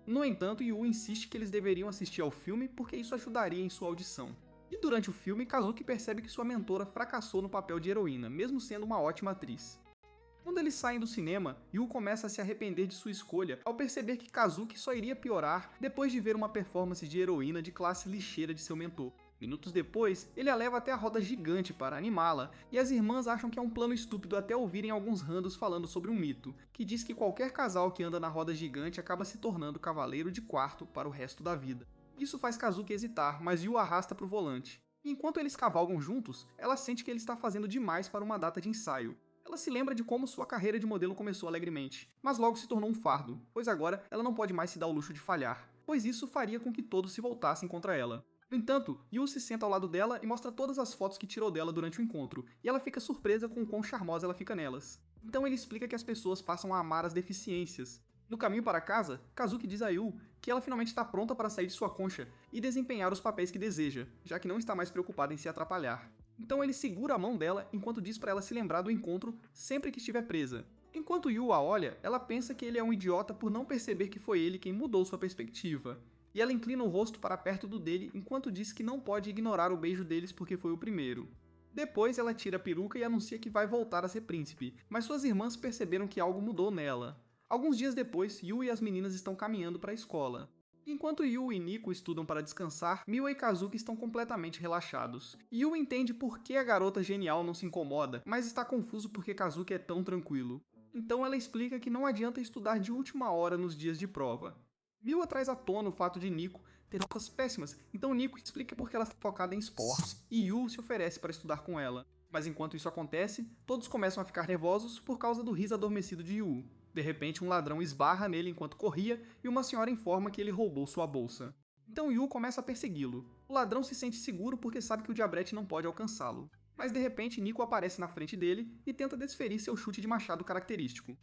No entanto, Yu insiste que eles deveriam assistir ao filme porque isso ajudaria em sua audição. E durante o filme, Kazuki percebe que sua mentora fracassou no papel de heroína, mesmo sendo uma ótima atriz. Quando eles saem do cinema, Yu começa a se arrepender de sua escolha ao perceber que Kazuki só iria piorar depois de ver uma performance de heroína de classe lixeira de seu mentor. Minutos depois, ele a leva até a roda gigante para animá-la, e as irmãs acham que é um plano estúpido até ouvirem alguns randos falando sobre um mito, que diz que qualquer casal que anda na roda gigante acaba se tornando cavaleiro de quarto para o resto da vida. Isso faz Kazuki hesitar, mas Yu arrasta para o volante. E enquanto eles cavalgam juntos, ela sente que ele está fazendo demais para uma data de ensaio. Ela se lembra de como sua carreira de modelo começou alegremente, mas logo se tornou um fardo, pois agora ela não pode mais se dar o luxo de falhar, pois isso faria com que todos se voltassem contra ela. No entanto, Yu se senta ao lado dela e mostra todas as fotos que tirou dela durante o encontro, e ela fica surpresa com o quão charmosa ela fica nelas. Então ele explica que as pessoas passam a amar as deficiências. No caminho para casa, Kazuki diz a Yu que ela finalmente está pronta para sair de sua concha e desempenhar os papéis que deseja, já que não está mais preocupada em se atrapalhar. Então ele segura a mão dela enquanto diz para ela se lembrar do encontro sempre que estiver presa. Enquanto Yu a olha, ela pensa que ele é um idiota por não perceber que foi ele quem mudou sua perspectiva. E ela inclina o rosto para perto do dele enquanto diz que não pode ignorar o beijo deles porque foi o primeiro. Depois ela tira a peruca e anuncia que vai voltar a ser príncipe, mas suas irmãs perceberam que algo mudou nela. Alguns dias depois, Yu e as meninas estão caminhando para a escola. Enquanto Yu e Nico estudam para descansar, Miwa e Kazuki estão completamente relaxados. Yu entende por que a garota genial não se incomoda, mas está confuso porque Kazuki é tão tranquilo. Então ela explica que não adianta estudar de última hora nos dias de prova. Miwa traz à tona o fato de Nico ter notas péssimas, então Nico explica por que ela está focada em esportes, e Yu se oferece para estudar com ela. Mas enquanto isso acontece, todos começam a ficar nervosos por causa do riso adormecido de Yu. De repente, um ladrão esbarra nele enquanto corria e uma senhora informa que ele roubou sua bolsa. Então Yu começa a persegui-lo. O ladrão se sente seguro porque sabe que o diabrete não pode alcançá-lo. Mas de repente, Nico aparece na frente dele e tenta desferir seu chute de machado característico.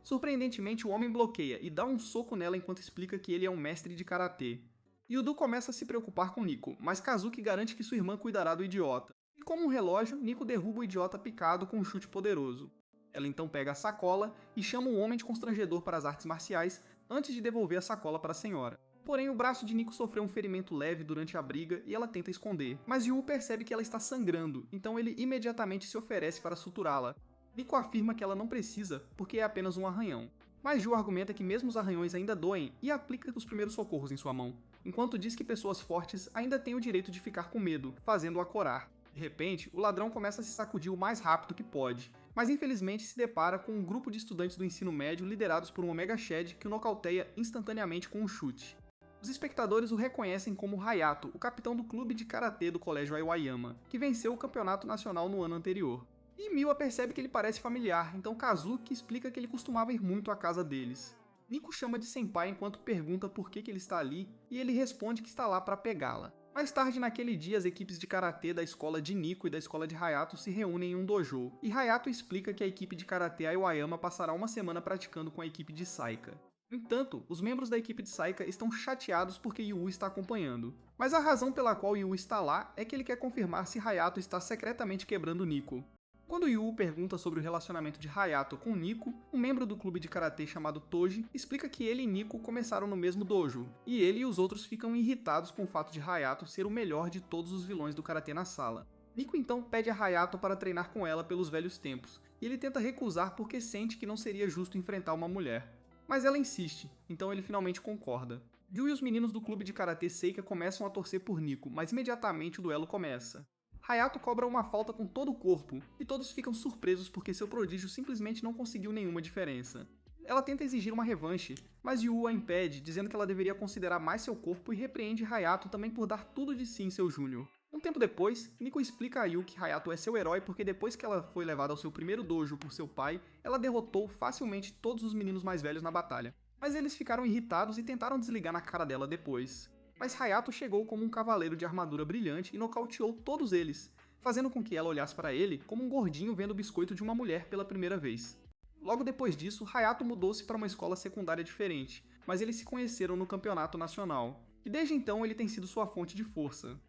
Surpreendentemente, o homem bloqueia e dá um soco nela enquanto explica que ele é um mestre de karatê. Yudu começa a se preocupar com Nico, mas Kazuki garante que sua irmã cuidará do idiota. E como um relógio, Nico derruba o idiota picado com um chute poderoso. Ela então pega a sacola e chama um homem de constrangedor para as artes marciais antes de devolver a sacola para a senhora. Porém, o braço de Nico sofreu um ferimento leve durante a briga e ela tenta esconder, mas Yu percebe que ela está sangrando, então ele imediatamente se oferece para suturá-la. Nico afirma que ela não precisa, porque é apenas um arranhão. Mas Yu argumenta que mesmo os arranhões ainda doem e aplica os primeiros socorros em sua mão, enquanto diz que pessoas fortes ainda têm o direito de ficar com medo, fazendo-a corar. De repente, o ladrão começa a se sacudir o mais rápido que pode, mas infelizmente se depara com um grupo de estudantes do ensino médio liderados por um Omega Shed que o nocauteia instantaneamente com um chute. Os espectadores o reconhecem como Hayato, o capitão do clube de karatê do colégio Aoyama, que venceu o campeonato nacional no ano anterior. E Miwa percebe que ele parece familiar, então Kazuki explica que ele costumava ir muito à casa deles. Nico chama de senpai enquanto pergunta por que ele está ali, e ele responde que está lá para pegá-la. Mais tarde naquele dia, as equipes de karatê da escola de Nico e da escola de Hayato se reúnem em um dojo, e Hayato explica que a equipe de karatê Aoyama passará uma semana praticando com a equipe de Saika. No entanto, os membros da equipe de Saika estão chateados porque Yu está acompanhando. Mas a razão pela qual Yu está lá é que ele quer confirmar se Hayato está secretamente quebrando Nico. Quando Yu pergunta sobre o relacionamento de Hayato com Nico, um membro do clube de karatê chamado Toji explica que ele e Nico começaram no mesmo dojo, e ele e os outros ficam irritados com o fato de Hayato ser o melhor de todos os vilões do karatê na sala. Nico então pede a Hayato para treinar com ela pelos velhos tempos, e ele tenta recusar porque sente que não seria justo enfrentar uma mulher. Mas ela insiste, então ele finalmente concorda. Yu e os meninos do clube de karatê Seika começam a torcer por Nico, mas imediatamente o duelo começa. Hayato cobra uma falta com todo o corpo, e todos ficam surpresos porque seu prodígio simplesmente não conseguiu nenhuma diferença. Ela tenta exigir uma revanche, mas Yu a impede, dizendo que ela deveria considerar mais seu corpo e repreende Hayato também por dar tudo de si em seu júnior. Um tempo depois, Nico explica a Yu que Hayato é seu herói porque depois que ela foi levada ao seu primeiro dojo por seu pai, ela derrotou facilmente todos os meninos mais velhos na batalha. Mas eles ficaram irritados e tentaram desligar na cara dela depois. Mas Hayato chegou como um cavaleiro de armadura brilhante e nocauteou todos eles, fazendo com que ela olhasse para ele como um gordinho vendo o biscoito de uma mulher pela primeira vez. Logo depois disso, Hayato mudou-se para uma escola secundária diferente, mas eles se conheceram no campeonato nacional, e desde então ele tem sido sua fonte de força.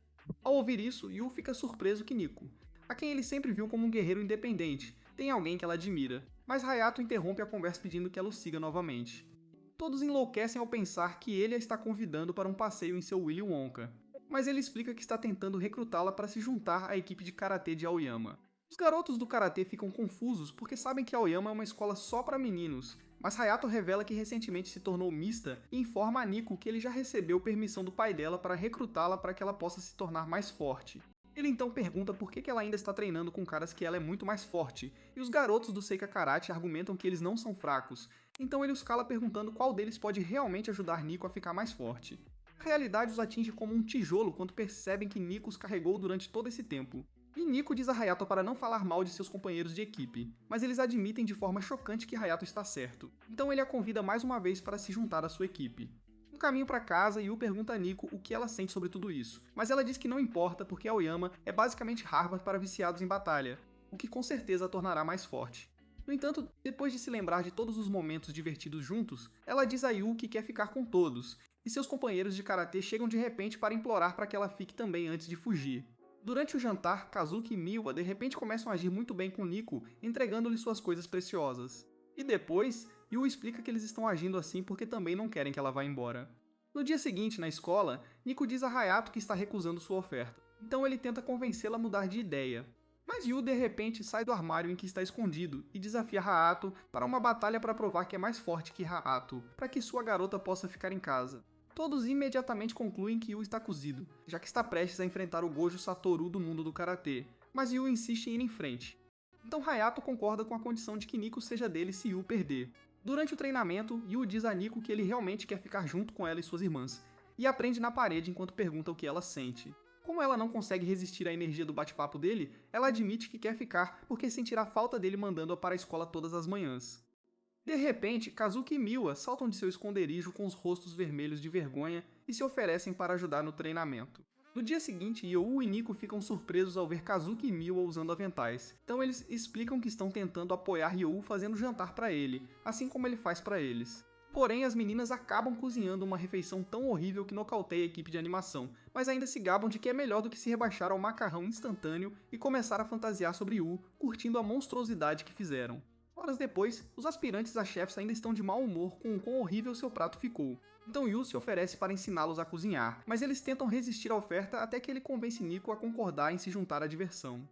Ao ouvir isso, Yu fica surpreso que Nico, a quem ele sempre viu como um guerreiro independente, tem alguém que ela admira, mas Hayato interrompe a conversa pedindo que ela o siga novamente. Todos enlouquecem ao pensar que ele a está convidando para um passeio em seu Willy Wonka, mas ele explica que está tentando recrutá-la para se juntar à equipe de karatê de Aoyama. Os garotos do karatê ficam confusos porque sabem que Aoyama é uma escola só para meninos, mas Hayato revela que recentemente se tornou mista e informa a Nico que ele já recebeu permissão do pai dela para recrutá-la para que ela possa se tornar mais forte. Ele então pergunta por que ela ainda está treinando com caras que ela é muito mais forte, e os garotos do Seika Karate argumentam que eles não são fracos, então ele os cala perguntando qual deles pode realmente ajudar Nico a ficar mais forte. A realidade os atinge como um tijolo quando percebem que Nico os carregou durante todo esse tempo. E Nico diz a Hayato para não falar mal de seus companheiros de equipe, mas eles admitem de forma chocante que Hayato está certo, então ele a convida mais uma vez para se juntar à sua equipe. No caminho para casa, Yu pergunta a Nico o que ela sente sobre tudo isso, mas ela diz que não importa porque Aoyama é basicamente Harvard para viciados em batalha, o que com certeza a tornará mais forte. No entanto, depois de se lembrar de todos os momentos divertidos juntos, ela diz a Yu que quer ficar com todos, e seus companheiros de karatê chegam de repente para implorar para que ela fique também antes de fugir. Durante o jantar, Kazuki e Miwa de repente começam a agir muito bem com Nico, entregando-lhe suas coisas preciosas. E depois, Yu explica que eles estão agindo assim porque também não querem que ela vá embora. No dia seguinte, na escola, Nico diz a Hayato que está recusando sua oferta, então ele tenta convencê-la a mudar de ideia. Mas Yu de repente sai do armário em que está escondido e desafia Hayato para uma batalha para provar que é mais forte que Hayato, para que sua garota possa ficar em casa. Todos imediatamente concluem que Yu está cozido, já que está prestes a enfrentar o Gojo Satoru do mundo do karatê, mas Yu insiste em ir em frente. Então Hayato concorda com a condição de que Nico seja dele se Yu perder. Durante o treinamento, Yu diz a Nico que ele realmente quer ficar junto com ela e suas irmãs, e aprende na parede enquanto pergunta o que ela sente. Como ela não consegue resistir à energia do bate-papo dele, ela admite que quer ficar porque sentirá falta dele mandando-a para a escola todas as manhãs. De repente, Kazuki e Miwa saltam de seu esconderijo com os rostos vermelhos de vergonha e se oferecem para ajudar no treinamento. No dia seguinte, You e Nico ficam surpresos ao ver Kazuki e Miwa usando aventais, então eles explicam que estão tentando apoiar You fazendo jantar para ele, assim como ele faz para eles. Porém, as meninas acabam cozinhando uma refeição tão horrível que nocauteia a equipe de animação, mas ainda se gabam de que é melhor do que se rebaixar ao macarrão instantâneo e começar a fantasiar sobre Yu, curtindo a monstruosidade que fizeram. Horas depois, os aspirantes a chefes ainda estão de mau humor com o quão horrível seu prato ficou. Então Yu se oferece para ensiná-los a cozinhar, mas eles tentam resistir à oferta até que ele convence Nico a concordar em se juntar à diversão.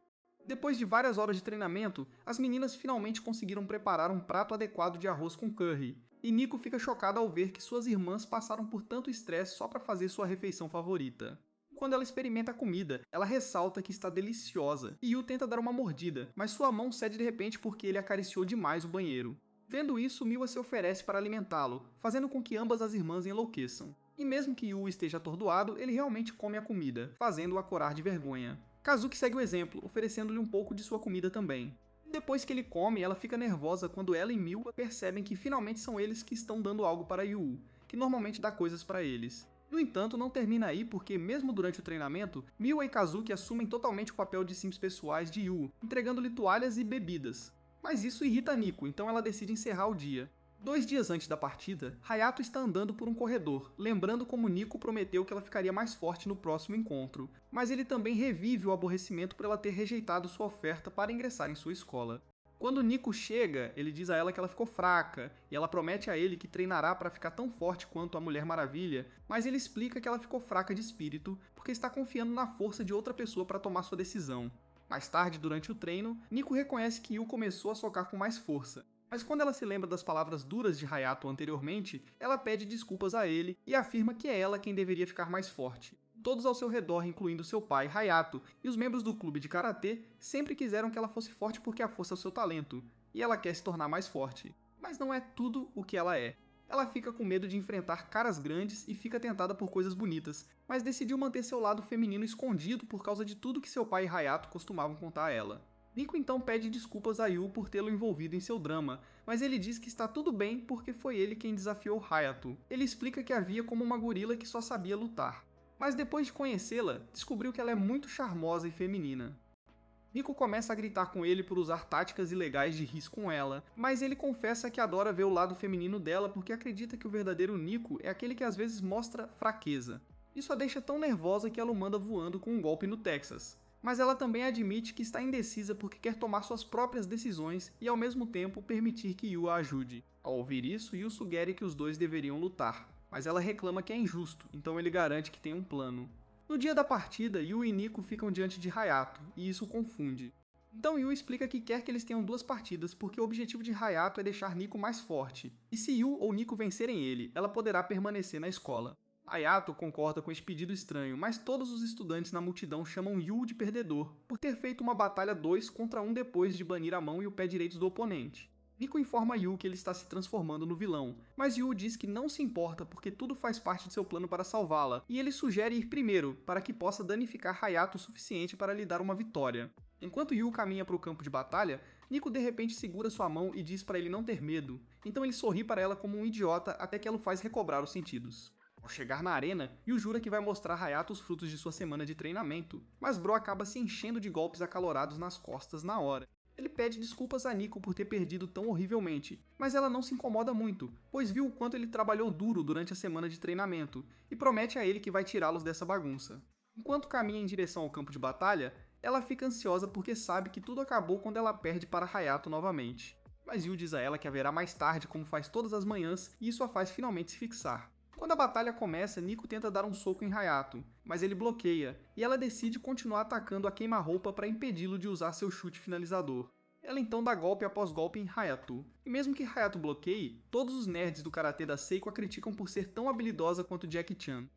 Depois de várias horas de treinamento, as meninas finalmente conseguiram preparar um prato adequado de arroz com curry, e Nico fica chocado ao ver que suas irmãs passaram por tanto estresse só para fazer sua refeição favorita. Quando ela experimenta a comida, ela ressalta que está deliciosa, e Yu tenta dar uma mordida, mas sua mão cede de repente porque ele acariciou demais o banheiro. Vendo isso, Miwa se oferece para alimentá-lo, fazendo com que ambas as irmãs enlouqueçam. E mesmo que Yu esteja atordoado, ele realmente come a comida, fazendo-o corar de vergonha. Kazuki segue o exemplo, oferecendo-lhe um pouco de sua comida também. Depois que ele come, ela fica nervosa quando ela e Miwa percebem que finalmente são eles que estão dando algo para Yu, que normalmente dá coisas para eles. No entanto, não termina aí porque, mesmo durante o treinamento, Miwa e Kazuki assumem totalmente o papel de sims pessoais de Yu, entregando-lhe toalhas e bebidas. Mas isso irrita Nico, então ela decide encerrar o dia. 2 dias antes da partida, Hayato está andando por um corredor, lembrando como Nico prometeu que ela ficaria mais forte no próximo encontro, mas ele também revive o aborrecimento por ela ter rejeitado sua oferta para ingressar em sua escola. Quando Nico chega, ele diz a ela que ela ficou fraca, e ela promete a ele que treinará para ficar tão forte quanto a Mulher Maravilha, mas ele explica que ela ficou fraca de espírito porque está confiando na força de outra pessoa para tomar sua decisão. Mais tarde, durante o treino, Nico reconhece que Yu começou a socar com mais força, mas quando ela se lembra das palavras duras de Hayato anteriormente, ela pede desculpas a ele e afirma que é ela quem deveria ficar mais forte. Todos ao seu redor, incluindo seu pai, Hayato, e os membros do clube de karatê, sempre quiseram que ela fosse forte porque a força é o seu talento, e ela quer se tornar mais forte. Mas não é tudo o que ela é. Ela fica com medo de enfrentar caras grandes e fica tentada por coisas bonitas, mas decidiu manter seu lado feminino escondido por causa de tudo que seu pai e Hayato costumavam contar a ela. Nico então pede desculpas a Yu por tê-lo envolvido em seu drama, mas ele diz que está tudo bem porque foi ele quem desafiou Hayato. Ele explica que a via como uma gorila que só sabia lutar. Mas depois de conhecê-la, descobriu que ela é muito charmosa e feminina. Nico começa a gritar com ele por usar táticas ilegais de ris com ela, mas ele confessa que adora ver o lado feminino dela porque acredita que o verdadeiro Nico é aquele que às vezes mostra fraqueza. Isso a deixa tão nervosa que ela o manda voando com um golpe no Texas. Mas ela também admite que está indecisa porque quer tomar suas próprias decisões e ao mesmo tempo permitir que Yu a ajude. Ao ouvir isso, Yu sugere que os dois deveriam lutar, mas ela reclama que é injusto, então ele garante que tem um plano. No dia da partida, Yu e Nico ficam diante de Hayato, e isso o confunde. Então Yu explica que quer que eles tenham duas partidas porque o objetivo de Hayato é deixar Nico mais forte, e se Yu ou Nico vencerem ele, ela poderá permanecer na escola. Hayato concorda com esse pedido estranho, mas todos os estudantes na multidão chamam Yu de perdedor, por ter feito uma batalha 2 contra 1 depois de banir a mão e o pé direitos do oponente. Nico informa Yu que ele está se transformando no vilão, mas Yu diz que não se importa porque tudo faz parte de seu plano para salvá-la, e ele sugere ir primeiro, para que possa danificar Hayato o suficiente para lhe dar uma vitória. Enquanto Yu caminha para o campo de batalha, Nico de repente segura sua mão e diz para ele não ter medo, então ele sorri para ela como um idiota até que ela o faz recobrar os sentidos. Ao chegar na arena, Yu jura que vai mostrar a Hayato os frutos de sua semana de treinamento, mas Bro acaba se enchendo de golpes acalorados nas costas na hora. Ele pede desculpas a Nico por ter perdido tão horrivelmente, mas ela não se incomoda muito, pois viu o quanto ele trabalhou duro durante a semana de treinamento, e promete a ele que vai tirá-los dessa bagunça. Enquanto caminha em direção ao campo de batalha, ela fica ansiosa porque sabe que tudo acabou quando ela perde para Hayato novamente. Mas Yu diz a ela que haverá mais tarde como faz todas as manhãs, e isso a faz finalmente se fixar. Quando a batalha começa, Nico tenta dar um soco em Hayato, mas ele bloqueia, e ela decide continuar atacando a queima-roupa para impedi-lo de usar seu chute finalizador. Ela então dá golpe após golpe em Hayato, e mesmo que Hayato bloqueie, todos os nerds do karatê da Seiko a criticam por ser tão habilidosa quanto Jackie Chan.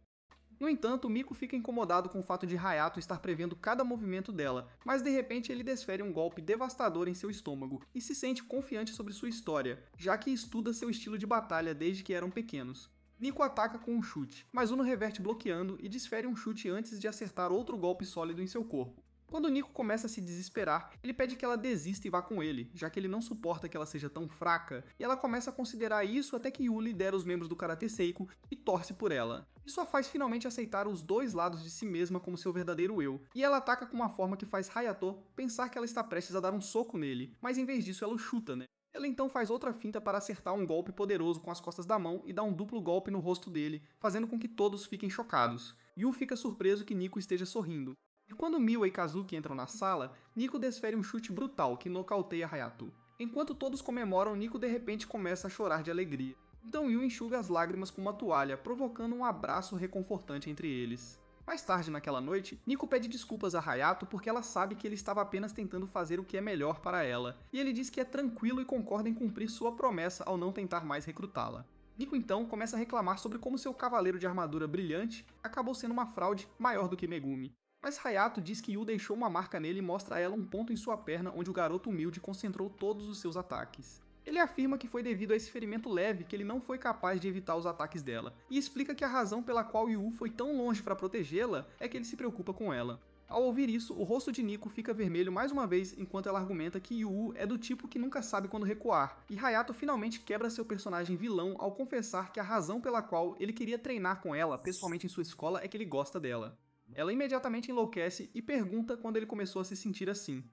No entanto, Miko fica incomodado com o fato de Hayato estar prevendo cada movimento dela, mas de repente ele desfere um golpe devastador em seu estômago e se sente confiante sobre sua história, já que estuda seu estilo de batalha desde que eram pequenos. Nico ataca com um chute, mas Uno reverte bloqueando e desfere um chute antes de acertar outro golpe sólido em seu corpo. Quando Nico começa a se desesperar, ele pede que ela desista e vá com ele, já que ele não suporta que ela seja tão fraca, e ela começa a considerar isso até que Yu lidera os membros do Karate Seiko e torce por ela. Isso a faz finalmente aceitar os dois lados de si mesma como seu verdadeiro eu, e ela ataca com uma forma que faz Hayato pensar que ela está prestes a dar um soco nele, mas em vez disso ela o chuta, né? Ela então faz outra finta para acertar um golpe poderoso com as costas da mão e dá um duplo golpe no rosto dele, fazendo com que todos fiquem chocados. Yu fica surpreso que Nico esteja sorrindo. E quando Miwa e Kazuki entram na sala, Nico desfere um chute brutal que nocauteia Hayato. Enquanto todos comemoram, Nico de repente começa a chorar de alegria. Então Yu enxuga as lágrimas com uma toalha, provocando um abraço reconfortante entre eles. Mais tarde naquela noite, Nico pede desculpas a Hayato porque ela sabe que ele estava apenas tentando fazer o que é melhor para ela, e ele diz que é tranquilo e concorda em cumprir sua promessa ao não tentar mais recrutá-la. Nico então começa a reclamar sobre como seu cavaleiro de armadura brilhante acabou sendo uma fraude maior do que Megumi. Mas Hayato diz que Yu deixou uma marca nele e mostra a ela um ponto em sua perna onde o garoto humilde concentrou todos os seus ataques. Ele afirma que foi devido a esse ferimento leve que ele não foi capaz de evitar os ataques dela, e explica que a razão pela qual Yu foi tão longe para protegê-la é que ele se preocupa com ela. Ao ouvir isso, o rosto de Nico fica vermelho mais uma vez enquanto ela argumenta que Yu é do tipo que nunca sabe quando recuar, e Hayato finalmente quebra seu personagem vilão ao confessar que a razão pela qual ele queria treinar com ela pessoalmente em sua escola é que ele gosta dela. Ela imediatamente enlouquece e pergunta quando ele começou a se sentir assim.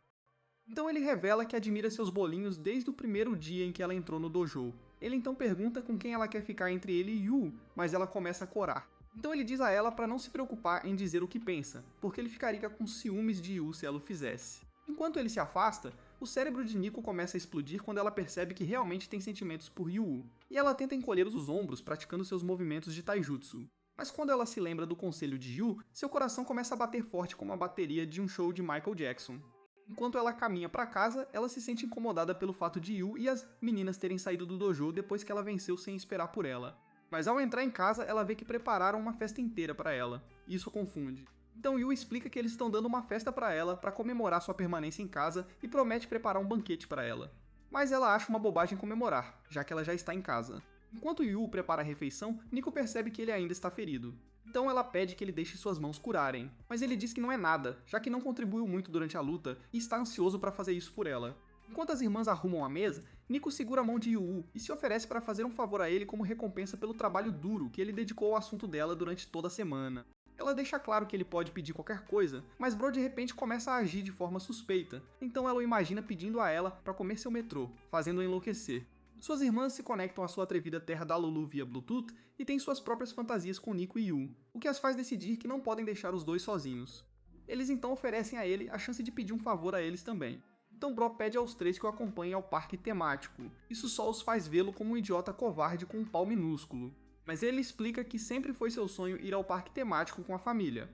Então ele revela que admira seus bolinhos desde o primeiro dia em que ela entrou no dojo. Ele então pergunta com quem ela quer ficar entre ele e Yu, mas ela começa a corar. Então ele diz a ela para não se preocupar em dizer o que pensa, porque ele ficaria com ciúmes de Yu se ela o fizesse. Enquanto ele se afasta, o cérebro de Nico começa a explodir quando ela percebe que realmente tem sentimentos por Yu, e ela tenta encolher os ombros praticando seus movimentos de taijutsu. Mas quando ela se lembra do conselho de Yu, seu coração começa a bater forte como a bateria de um show de Michael Jackson. Enquanto ela caminha para casa, ela se sente incomodada pelo fato de Yu e as meninas terem saído do dojo depois que ela venceu sem esperar por ela. Mas ao entrar em casa, ela vê que prepararam uma festa inteira para ela. Isso a confunde. Então Yu explica que eles estão dando uma festa para ela para comemorar sua permanência em casa e promete preparar um banquete para ela. Mas ela acha uma bobagem comemorar, já que ela já está em casa. Enquanto Yu prepara a refeição, Nico percebe que ele ainda está ferido. Então ela pede que ele deixe suas mãos curarem, mas ele diz que não é nada, já que não contribuiu muito durante a luta e está ansioso para fazer isso por ela. Enquanto as irmãs arrumam a mesa, Nico segura a mão de Yu e se oferece para fazer um favor a ele como recompensa pelo trabalho duro que ele dedicou ao assunto dela durante toda a semana. Ela deixa claro que ele pode pedir qualquer coisa, mas Bro de repente começa a agir de forma suspeita, então ela o imagina pedindo a ela para comer seu metrô, fazendo-o enlouquecer. Suas irmãs se conectam à sua atrevida terra da Lulu via Bluetooth e têm suas próprias fantasias com Nico e Yu, o que as faz decidir que não podem deixar os dois sozinhos. Eles então oferecem a ele a chance de pedir um favor a eles também. Então Bro pede aos três que o acompanhem ao parque temático. Isso só os faz vê-lo como um idiota covarde com um pau minúsculo. Mas ele explica que sempre foi seu sonho ir ao parque temático com a família.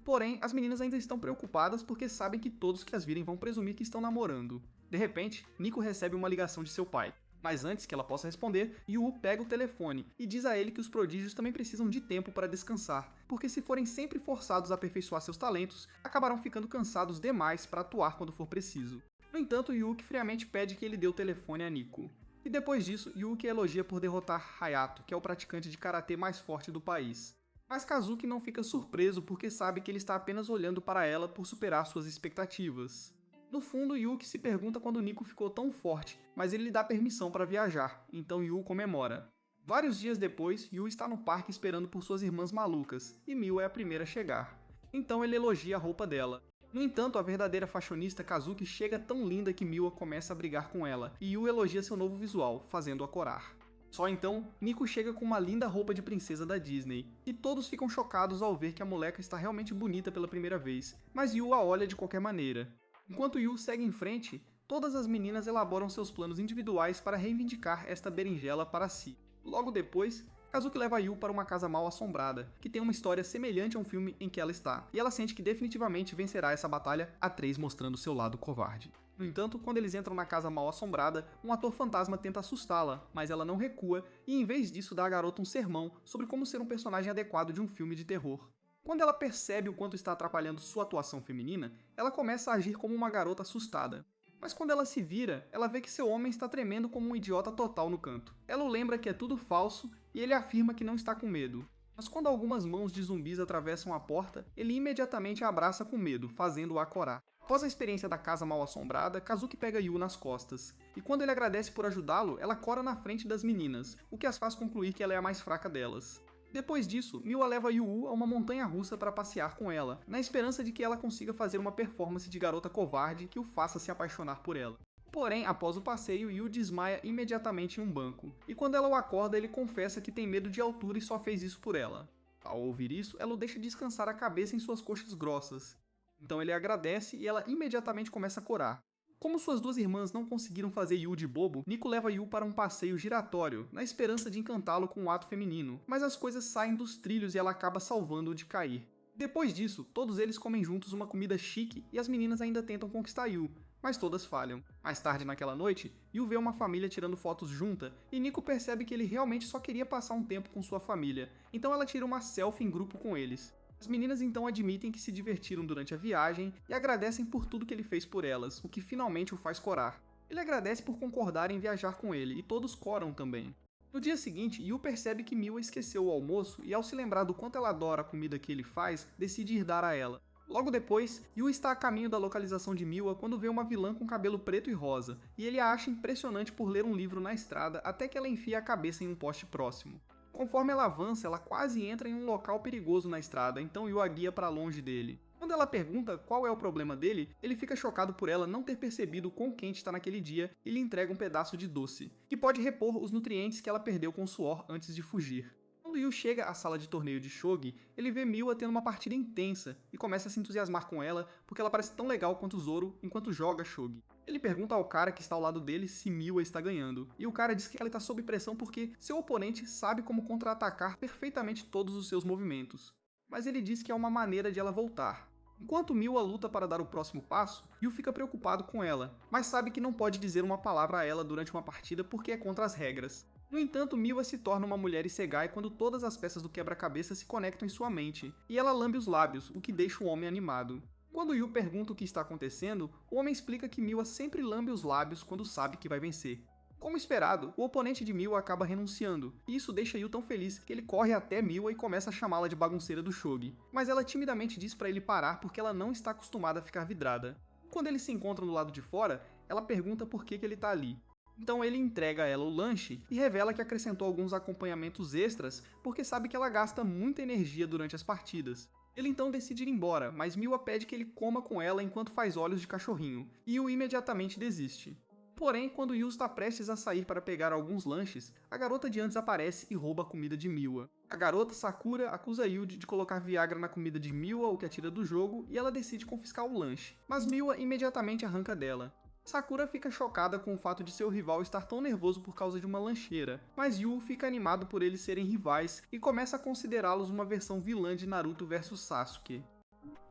Porém, as meninas ainda estão preocupadas porque sabem que todos que as virem vão presumir que estão namorando. De repente, Nico recebe uma ligação de seu pai. Mas antes que ela possa responder, Yu pega o telefone e diz a ele que os prodígios também precisam de tempo para descansar, porque se forem sempre forçados a aperfeiçoar seus talentos, acabarão ficando cansados demais para atuar quando for preciso. No entanto, Yuki friamente pede que ele dê o telefone a Nico. E depois disso, Yuki elogia por derrotar Hayato, que é o praticante de karatê mais forte do país. Mas Kazuki não fica surpreso porque sabe que ele está apenas olhando para ela por superar suas expectativas. No fundo, Yuki se pergunta quando Nico ficou tão forte, mas ele lhe dá permissão para viajar, então Yu comemora. Vários dias depois, Yu está no parque esperando por suas irmãs malucas, e Miu é a primeira a chegar. Então ele elogia a roupa dela. No entanto, a verdadeira fashionista Kazuki chega tão linda que Miwa começa a brigar com ela, e Yu elogia seu novo visual, fazendo-a corar. Só então, Nico chega com uma linda roupa de princesa da Disney, e todos ficam chocados ao ver que a moleca está realmente bonita pela primeira vez, mas Yu a olha de qualquer maneira. Enquanto Yu segue em frente, todas as meninas elaboram seus planos individuais para reivindicar esta berinjela para si. Logo depois, Kazuki leva Yu para uma casa mal assombrada, que tem uma história semelhante a um filme em que ela está, e ela sente que definitivamente vencerá essa batalha, a 3 mostrando seu lado covarde. No entanto, quando eles entram na casa mal assombrada, um ator fantasma tenta assustá-la, mas ela não recua e em vez disso dá à garota um sermão sobre como ser um personagem adequado de um filme de terror. Quando ela percebe o quanto está atrapalhando sua atuação feminina, ela começa a agir como uma garota assustada. Mas quando ela se vira, ela vê que seu homem está tremendo como um idiota total no canto. Ela o lembra que é tudo falso e ele afirma que não está com medo. Mas quando algumas mãos de zumbis atravessam a porta, ele imediatamente a abraça com medo, fazendo-a corar. Após a experiência da casa mal assombrada, Kazuki pega Yu nas costas, e quando ele agradece por ajudá-lo, ela cora na frente das meninas, o que as faz concluir que ela é a mais fraca delas. Depois disso, Miwa leva Yu a uma montanha-russa para passear com ela, na esperança de que ela consiga fazer uma performance de garota covarde que o faça se apaixonar por ela. Porém, após o passeio, Yu desmaia imediatamente em um banco, e quando ela o acorda, ele confessa que tem medo de altura e só fez isso por ela. Ao ouvir isso, ela o deixa descansar a cabeça em suas coxas grossas. Então ele agradece e ela imediatamente começa a corar. Como suas duas irmãs não conseguiram fazer Yu de bobo, Nico leva Yu para um passeio giratório, na esperança de encantá-lo com um ato feminino, mas as coisas saem dos trilhos e ela acaba salvando-o de cair. Depois disso, todos eles comem juntos uma comida chique e as meninas ainda tentam conquistar Yu, mas todas falham. Mais tarde naquela noite, Yu vê uma família tirando fotos junta e Nico percebe que ele realmente só queria passar um tempo com sua família, então ela tira uma selfie em grupo com eles. As meninas então admitem que se divertiram durante a viagem e agradecem por tudo que ele fez por elas, o que finalmente o faz corar. Ele agradece por concordar em viajar com ele e todos coram também. No dia seguinte, Yu percebe que Miwa esqueceu o almoço e ao se lembrar do quanto ela adora a comida que ele faz, decide ir dar a ela. Logo depois, Yu está a caminho da localização de Miwa quando vê uma vilã com cabelo preto e rosa, e ele a acha impressionante por ler um livro na estrada até que ela enfia a cabeça em um poste próximo. Conforme ela avança, ela quase entra em um local perigoso na estrada, então Yu a guia para longe dele. Quando ela pergunta qual é o problema dele, ele fica chocado por ela não ter percebido o quão quente está naquele dia e lhe entrega um pedaço de doce, que pode repor os nutrientes que ela perdeu com o suor antes de fugir. Quando Yu chega à sala de torneio de shogi, ele vê Miwa tendo uma partida intensa e começa a se entusiasmar com ela porque ela parece tão legal quanto Zoro enquanto joga shogi. Ele pergunta ao cara que está ao lado dele se Miwa está ganhando, e o cara diz que ela está sob pressão porque seu oponente sabe como contra-atacar perfeitamente todos os seus movimentos. Mas ele diz que é uma maneira de ela voltar. Enquanto Miwa luta para dar o próximo passo, Yu fica preocupado com ela, mas sabe que não pode dizer uma palavra a ela durante uma partida porque é contra as regras. No entanto, Miwa se torna uma mulher isegai quando todas as peças do quebra-cabeça se conectam em sua mente, e ela lambe os lábios, o que deixa o homem animado. Quando Yu pergunta o que está acontecendo, o homem explica que Miwa sempre lambe os lábios quando sabe que vai vencer. Como esperado, o oponente de Miwa acaba renunciando, e isso deixa Yu tão feliz que ele corre até Miwa e começa a chamá-la de bagunceira do shogi. Mas ela timidamente diz para ele parar porque ela não está acostumada a ficar vidrada. Quando eles se encontram do lado de fora, ela pergunta por que ele está ali. Então ele entrega a ela o lanche e revela que acrescentou alguns acompanhamentos extras porque sabe que ela gasta muita energia durante as partidas. Ele então decide ir embora, mas Miwa pede que ele coma com ela enquanto faz olhos de cachorrinho, e Yu imediatamente desiste. Porém, quando Yu está prestes a sair para pegar alguns lanches, a garota de antes aparece e rouba a comida de Miwa. A garota, Sakura, acusa Yu de colocar Viagra na comida de Miwa, o que a tira do jogo, e ela decide confiscar o lanche, mas Miwa imediatamente arranca dela. Sakura fica chocada com o fato de seu rival estar tão nervoso por causa de uma lancheira, mas Yu fica animado por eles serem rivais e começa a considerá-los uma versão vilã de Naruto vs Sasuke.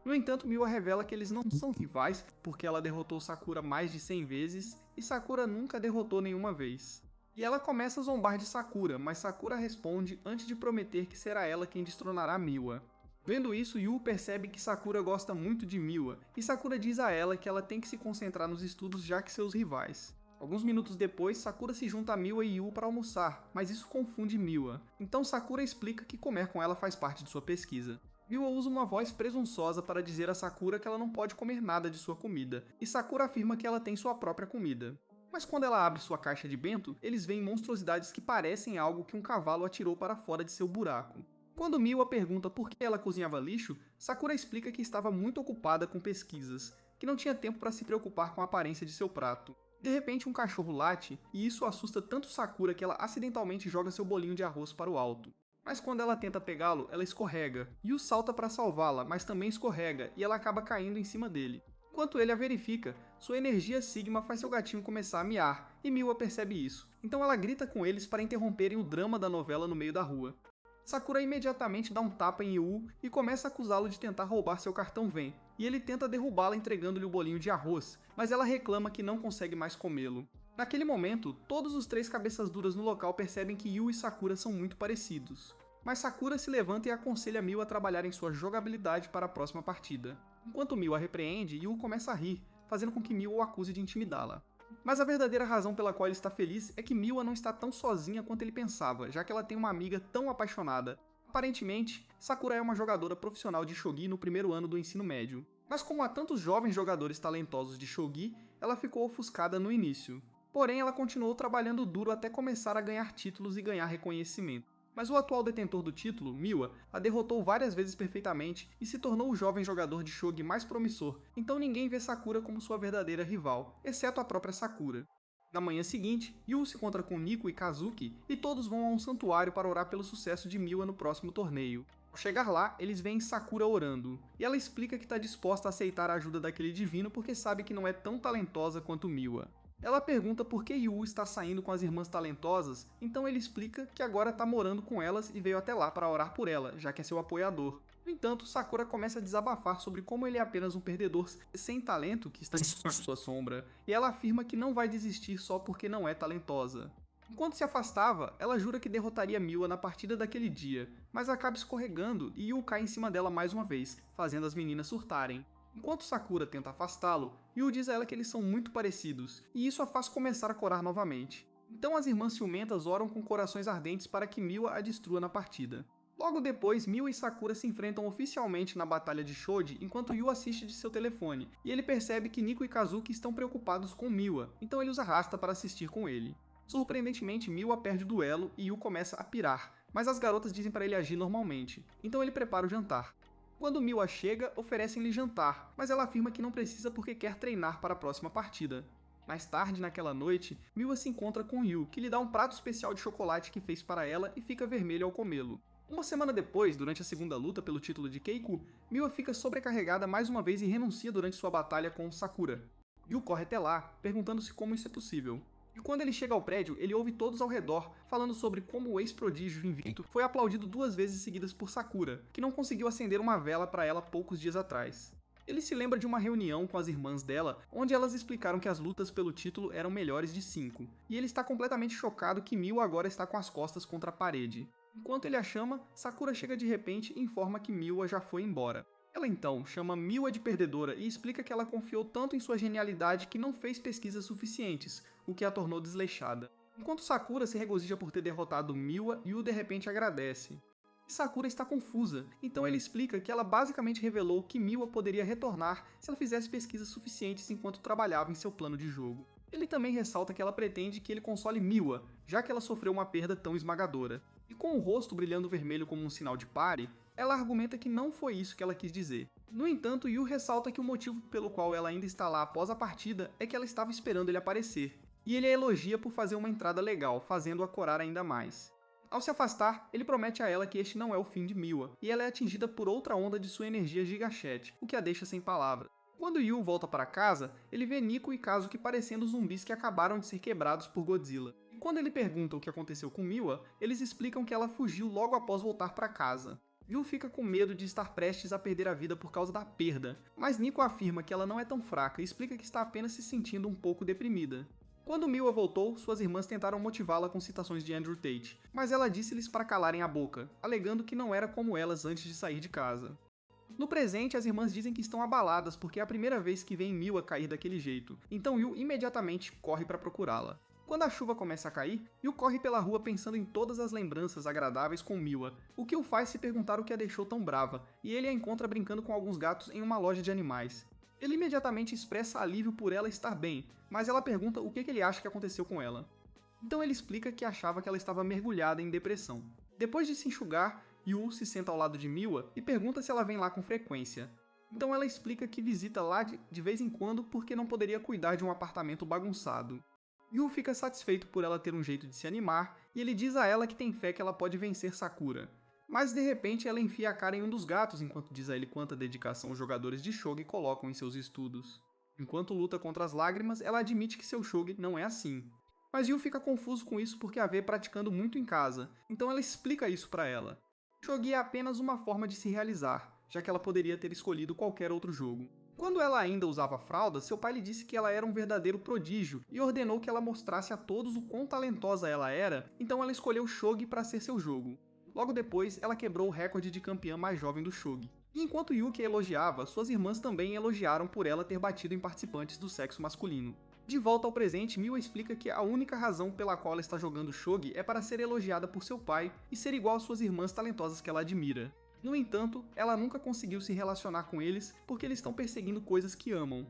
No entanto, Miwa revela que eles não são rivais, porque ela derrotou Sakura mais de 100 vezes, e Sakura nunca derrotou nenhuma vez. E ela começa a zombar de Sakura, mas Sakura responde antes de prometer que será ela quem destronará Miwa. Vendo isso, Yu percebe que Sakura gosta muito de Miwa, e Sakura diz a ela que ela tem que se concentrar nos estudos já que seus rivais. Alguns minutos depois, Sakura se junta a Miwa e Yu para almoçar, mas isso confunde Miwa. Então Sakura explica que comer com ela faz parte de sua pesquisa. Miwa usa uma voz presunçosa para dizer a Sakura que ela não pode comer nada de sua comida, e Sakura afirma que ela tem sua própria comida. Mas quando ela abre sua caixa de bento, eles veem monstruosidades que parecem algo que um cavalo atirou para fora de seu buraco. Quando Miwa pergunta por que ela cozinhava lixo, Sakura explica que estava muito ocupada com pesquisas, que não tinha tempo para se preocupar com a aparência de seu prato. De repente, um cachorro late, e isso assusta tanto Sakura que ela acidentalmente joga seu bolinho de arroz para o alto. Mas quando ela tenta pegá-lo, ela escorrega. Yu salta para salvá-la, mas também escorrega, e ela acaba caindo em cima dele. Enquanto ele a verifica, sua energia Sigma faz seu gatinho começar a miar, e Miwa percebe isso. Então ela grita com eles para interromperem o drama da novela no meio da rua. Sakura imediatamente dá um tapa em Yu e começa a acusá-lo de tentar roubar seu cartão Ven, e ele tenta derrubá-la entregando-lhe o bolinho de arroz, mas ela reclama que não consegue mais comê-lo. Naquele momento, todos os três cabeças duras no local percebem que Yu e Sakura são muito parecidos. Mas Sakura se levanta e aconselha Miwa a trabalhar em sua jogabilidade para a próxima partida. Enquanto Miwa a repreende, Yu começa a rir, fazendo com que Miwa o acuse de intimidá-la. Mas a verdadeira razão pela qual ele está feliz é que Miwa não está tão sozinha quanto ele pensava, já que ela tem uma amiga tão apaixonada. Aparentemente, Sakura é uma jogadora profissional de Shogi no primeiro ano do ensino médio. Mas como há tantos jovens jogadores talentosos de Shogi, ela ficou ofuscada no início. Porém, ela continuou trabalhando duro até começar a ganhar títulos e ganhar reconhecimento. Mas o atual detentor do título, Miwa, a derrotou várias vezes perfeitamente e se tornou o jovem jogador de Shogi mais promissor, então ninguém vê Sakura como sua verdadeira rival, exceto a própria Sakura. Na manhã seguinte, Yu se encontra com Nico e Kazuki e todos vão a um santuário para orar pelo sucesso de Miwa no próximo torneio. Ao chegar lá, eles veem Sakura orando, e ela explica que está disposta a aceitar a ajuda daquele divino porque sabe que não é tão talentosa quanto Miwa. Ela pergunta por que Yu está saindo com as irmãs talentosas, então ele explica que agora está morando com elas e veio até lá para orar por ela, já que é seu apoiador. No entanto, Sakura começa a desabafar sobre como ele é apenas um perdedor sem talento que está em sua sombra, e ela afirma que não vai desistir só porque não é talentosa. Enquanto se afastava, ela jura que derrotaria Miwa na partida daquele dia, mas acaba escorregando e Yu cai em cima dela mais uma vez, fazendo as meninas surtarem. Enquanto Sakura tenta afastá-lo, Yu diz a ela que eles são muito parecidos, e isso a faz começar a corar novamente. Então as irmãs ciumentas oram com corações ardentes para que Miwa a destrua na partida. Logo depois, Miwa e Sakura se enfrentam oficialmente na batalha de Shoji enquanto Yu assiste de seu telefone, e ele percebe que Nico e Kazuki estão preocupados com Miwa, então ele os arrasta para assistir com ele. Surpreendentemente, Miwa perde o duelo e Yu começa a pirar, mas as garotas dizem para ele agir normalmente, então ele prepara o jantar. Quando Miwa chega, oferecem-lhe jantar, mas ela afirma que não precisa porque quer treinar para a próxima partida. Mais tarde, naquela noite, Miwa se encontra com Yu, que lhe dá um prato especial de chocolate que fez para ela e fica vermelho ao comê-lo. Uma semana depois, durante a segunda luta pelo título de Keiku, Miwa fica sobrecarregada mais uma vez e renuncia durante sua batalha com Sakura. Yu corre até lá, perguntando-se como isso é possível. E quando ele chega ao prédio, ele ouve todos ao redor falando sobre como o ex-prodígio invicto foi aplaudido 2 vezes seguidas por Sakura, que não conseguiu acender uma vela para ela poucos dias atrás. Ele se lembra de uma reunião com as irmãs dela, onde elas explicaram que as lutas pelo título eram melhores de 5, e ele está completamente chocado que Miwa agora está com as costas contra a parede. Enquanto ele a chama, Sakura chega de repente e informa que Miwa já foi embora. Ela então chama Miwa de perdedora e explica que ela confiou tanto em sua genialidade que não fez pesquisas suficientes, o que a tornou desleixada. Enquanto Sakura se regozija por ter derrotado Miwa, Yu de repente agradece. Sakura está confusa, então ele explica que ela basicamente revelou que Miwa poderia retornar se ela fizesse pesquisas suficientes enquanto trabalhava em seu plano de jogo. Ele também ressalta que ela pretende que ele console Miwa, já que ela sofreu uma perda tão esmagadora. E com o rosto brilhando vermelho como um sinal de pare, ela argumenta que não foi isso que ela quis dizer. No entanto, Yu ressalta que o motivo pelo qual ela ainda está lá após a partida é que ela estava esperando ele aparecer, e ele a elogia por fazer uma entrada legal, fazendo-a corar ainda mais. Ao se afastar, ele promete a ela que este não é o fim de Miwa, e ela é atingida por outra onda de sua energia Gigachete, o que a deixa sem palavras. Quando Yu volta para casa, ele vê Nico e Kazuki parecendo zumbis que acabaram de ser quebrados por Godzilla. E quando ele pergunta o que aconteceu com Miwa, eles explicam que ela fugiu logo após voltar para casa. Yu fica com medo de estar prestes a perder a vida por causa da perda, mas Nico afirma que ela não é tão fraca e explica que está apenas se sentindo um pouco deprimida. Quando Miwa voltou, suas irmãs tentaram motivá-la com citações de Andrew Tate, mas ela disse-lhes para calarem a boca, alegando que não era como elas antes de sair de casa. No presente, as irmãs dizem que estão abaladas porque é a primeira vez que veem Miwa cair daquele jeito, então Yu imediatamente corre para procurá-la. Quando a chuva começa a cair, Yu corre pela rua pensando em todas as lembranças agradáveis com Miwa, o que o faz se perguntar o que a deixou tão brava, e ele a encontra brincando com alguns gatos em uma loja de animais. Ele imediatamente expressa alívio por ela estar bem, mas ela pergunta o que ele acha que aconteceu com ela. Então ele explica que achava que ela estava mergulhada em depressão. Depois de se enxugar, Yu se senta ao lado de Miwa e pergunta se ela vem lá com frequência. Então ela explica que visita lá de vez em quando porque não poderia cuidar de um apartamento bagunçado. Yu fica satisfeito por ela ter um jeito de se animar e ele diz a ela que tem fé que ela pode vencer Sakura. Mas de repente ela enfia a cara em um dos gatos enquanto diz a ele quanta dedicação os jogadores de shogi colocam em seus estudos. Enquanto luta contra as lágrimas, ela admite que seu shogi não é assim. Mas Yu fica confuso com isso porque a vê praticando muito em casa, então ela explica isso pra ela. Shogi é apenas uma forma de se realizar, já que ela poderia ter escolhido qualquer outro jogo. Quando ela ainda usava fralda, seu pai lhe disse que ela era um verdadeiro prodígio e ordenou que ela mostrasse a todos o quão talentosa ela era, então ela escolheu Shogi para ser seu jogo. Logo depois, ela quebrou o recorde de campeã mais jovem do Shogi. E enquanto Yuki a elogiava, suas irmãs também elogiaram por ela ter batido em participantes do sexo masculino. De volta ao presente, Miwa explica que a única razão pela qual ela está jogando Shogi é para ser elogiada por seu pai e ser igual às suas irmãs talentosas que ela admira. No entanto, ela nunca conseguiu se relacionar com eles porque eles estão perseguindo coisas que amam.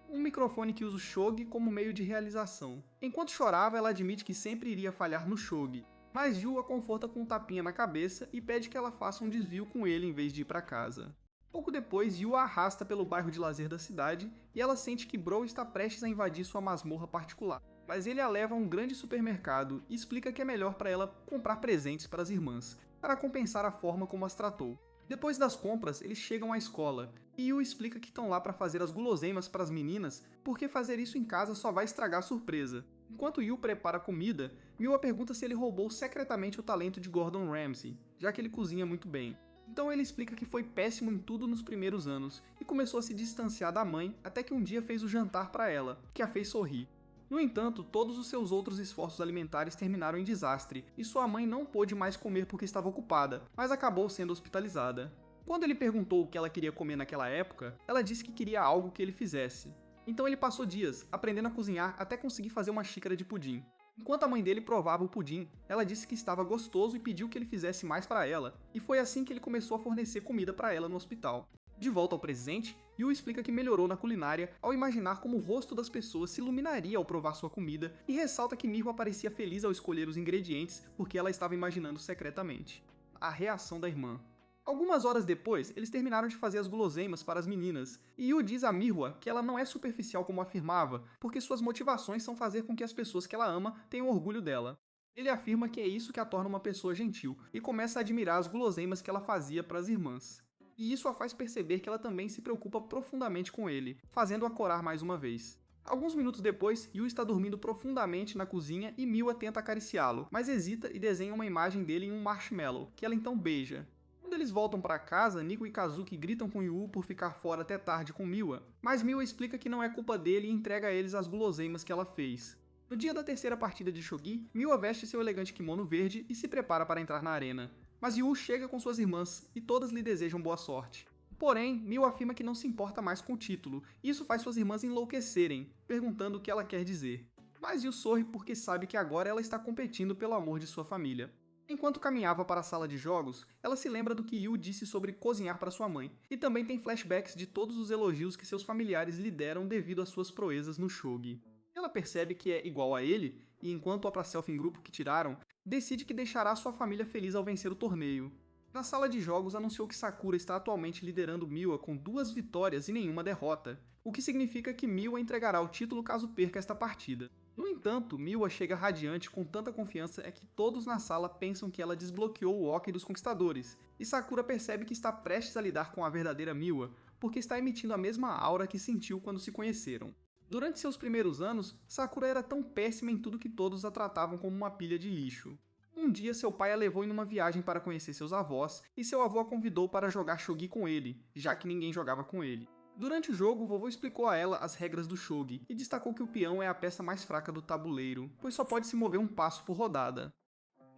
Um microfone que usa o Shogi como meio de realização. Enquanto chorava, ela admite que sempre iria falhar no Shogi, mas Yu a conforta com um tapinha na cabeça e pede que ela faça um desvio com ele em vez de ir para casa. Pouco depois, Yu a arrasta pelo bairro de lazer da cidade e ela sente que Bro está prestes a invadir sua masmorra particular. Mas ele a leva a um grande supermercado e explica que é melhor para ela comprar presentes para as irmãs, para compensar a forma como as tratou. Depois das compras, eles chegam à escola, e Yu explica que estão lá para fazer as guloseimas para as meninas, porque fazer isso em casa só vai estragar a surpresa. Enquanto Yu prepara a comida, Miwa pergunta se ele roubou secretamente o talento de Gordon Ramsay, já que ele cozinha muito bem. Então ele explica que foi péssimo em tudo nos primeiros anos, e começou a se distanciar da mãe até que um dia fez o jantar para ela, que a fez sorrir. No entanto, todos os seus outros esforços alimentares terminaram em desastre, e sua mãe não pôde mais comer porque estava ocupada, mas acabou sendo hospitalizada. Quando ele perguntou o que ela queria comer naquela época, ela disse que queria algo que ele fizesse. Então ele passou dias, aprendendo a cozinhar até conseguir fazer uma xícara de pudim. Enquanto a mãe dele provava o pudim, ela disse que estava gostoso e pediu que ele fizesse mais para ela, e foi assim que ele começou a fornecer comida para ela no hospital. De volta ao presente, Yu explica que melhorou na culinária ao imaginar como o rosto das pessoas se iluminaria ao provar sua comida e ressalta que Miho parecia feliz ao escolher os ingredientes porque ela estava imaginando secretamente. A reação da irmã. Algumas horas depois, eles terminaram de fazer as guloseimas para as meninas, e Yu diz a Mirwa que ela não é superficial como afirmava, porque suas motivações são fazer com que as pessoas que ela ama tenham orgulho dela. Ele afirma que é isso que a torna uma pessoa gentil, e começa a admirar as guloseimas que ela fazia para as irmãs. E isso a faz perceber que ela também se preocupa profundamente com ele, fazendo-a corar mais uma vez. Alguns minutos depois, Yu está dormindo profundamente na cozinha e Miwa tenta acariciá-lo, mas hesita e desenha uma imagem dele em um marshmallow, que ela então beija. Quando eles voltam para casa, Nico e Kazuki gritam com Yu por ficar fora até tarde com Miwa, mas Miwa explica que não é culpa dele e entrega a eles as guloseimas que ela fez. No dia da terceira partida de Shogi, Miwa veste seu elegante kimono verde e se prepara para entrar na arena. Mas Yu chega com suas irmãs e todas lhe desejam boa sorte. Porém, Miwa afirma que não se importa mais com o título, e isso faz suas irmãs enlouquecerem, perguntando o que ela quer dizer. Mas Yu sorri porque sabe que agora ela está competindo pelo amor de sua família. Enquanto caminhava para a sala de jogos, ela se lembra do que Yu disse sobre cozinhar para sua mãe, e também tem flashbacks de todos os elogios que seus familiares lhe deram devido às suas proezas no shogi. Ela percebe que é igual a ele, e enquanto a pra selfie em grupo que tiraram, decide que deixará sua família feliz ao vencer o torneio. Na sala de jogos anunciou que Sakura está atualmente liderando Miwa com 2 vitórias e nenhuma derrota, o que significa que Miwa entregará o título caso perca esta partida. No entanto, Miwa chega radiante com tanta confiança é que todos na sala pensam que ela desbloqueou o Oki dos Conquistadores, e Sakura percebe que está prestes a lidar com a verdadeira Miwa, porque está emitindo a mesma aura que sentiu quando se conheceram. Durante seus primeiros anos, Sakura era tão péssima em tudo que todos a tratavam como uma pilha de lixo. Um dia, seu pai a levou em uma viagem para conhecer seus avós, e seu avô a convidou para jogar shogi com ele, já que ninguém jogava com ele. Durante o jogo, o vovô explicou a ela as regras do shogi, e destacou que o peão é a peça mais fraca do tabuleiro, pois só pode se mover um passo por rodada.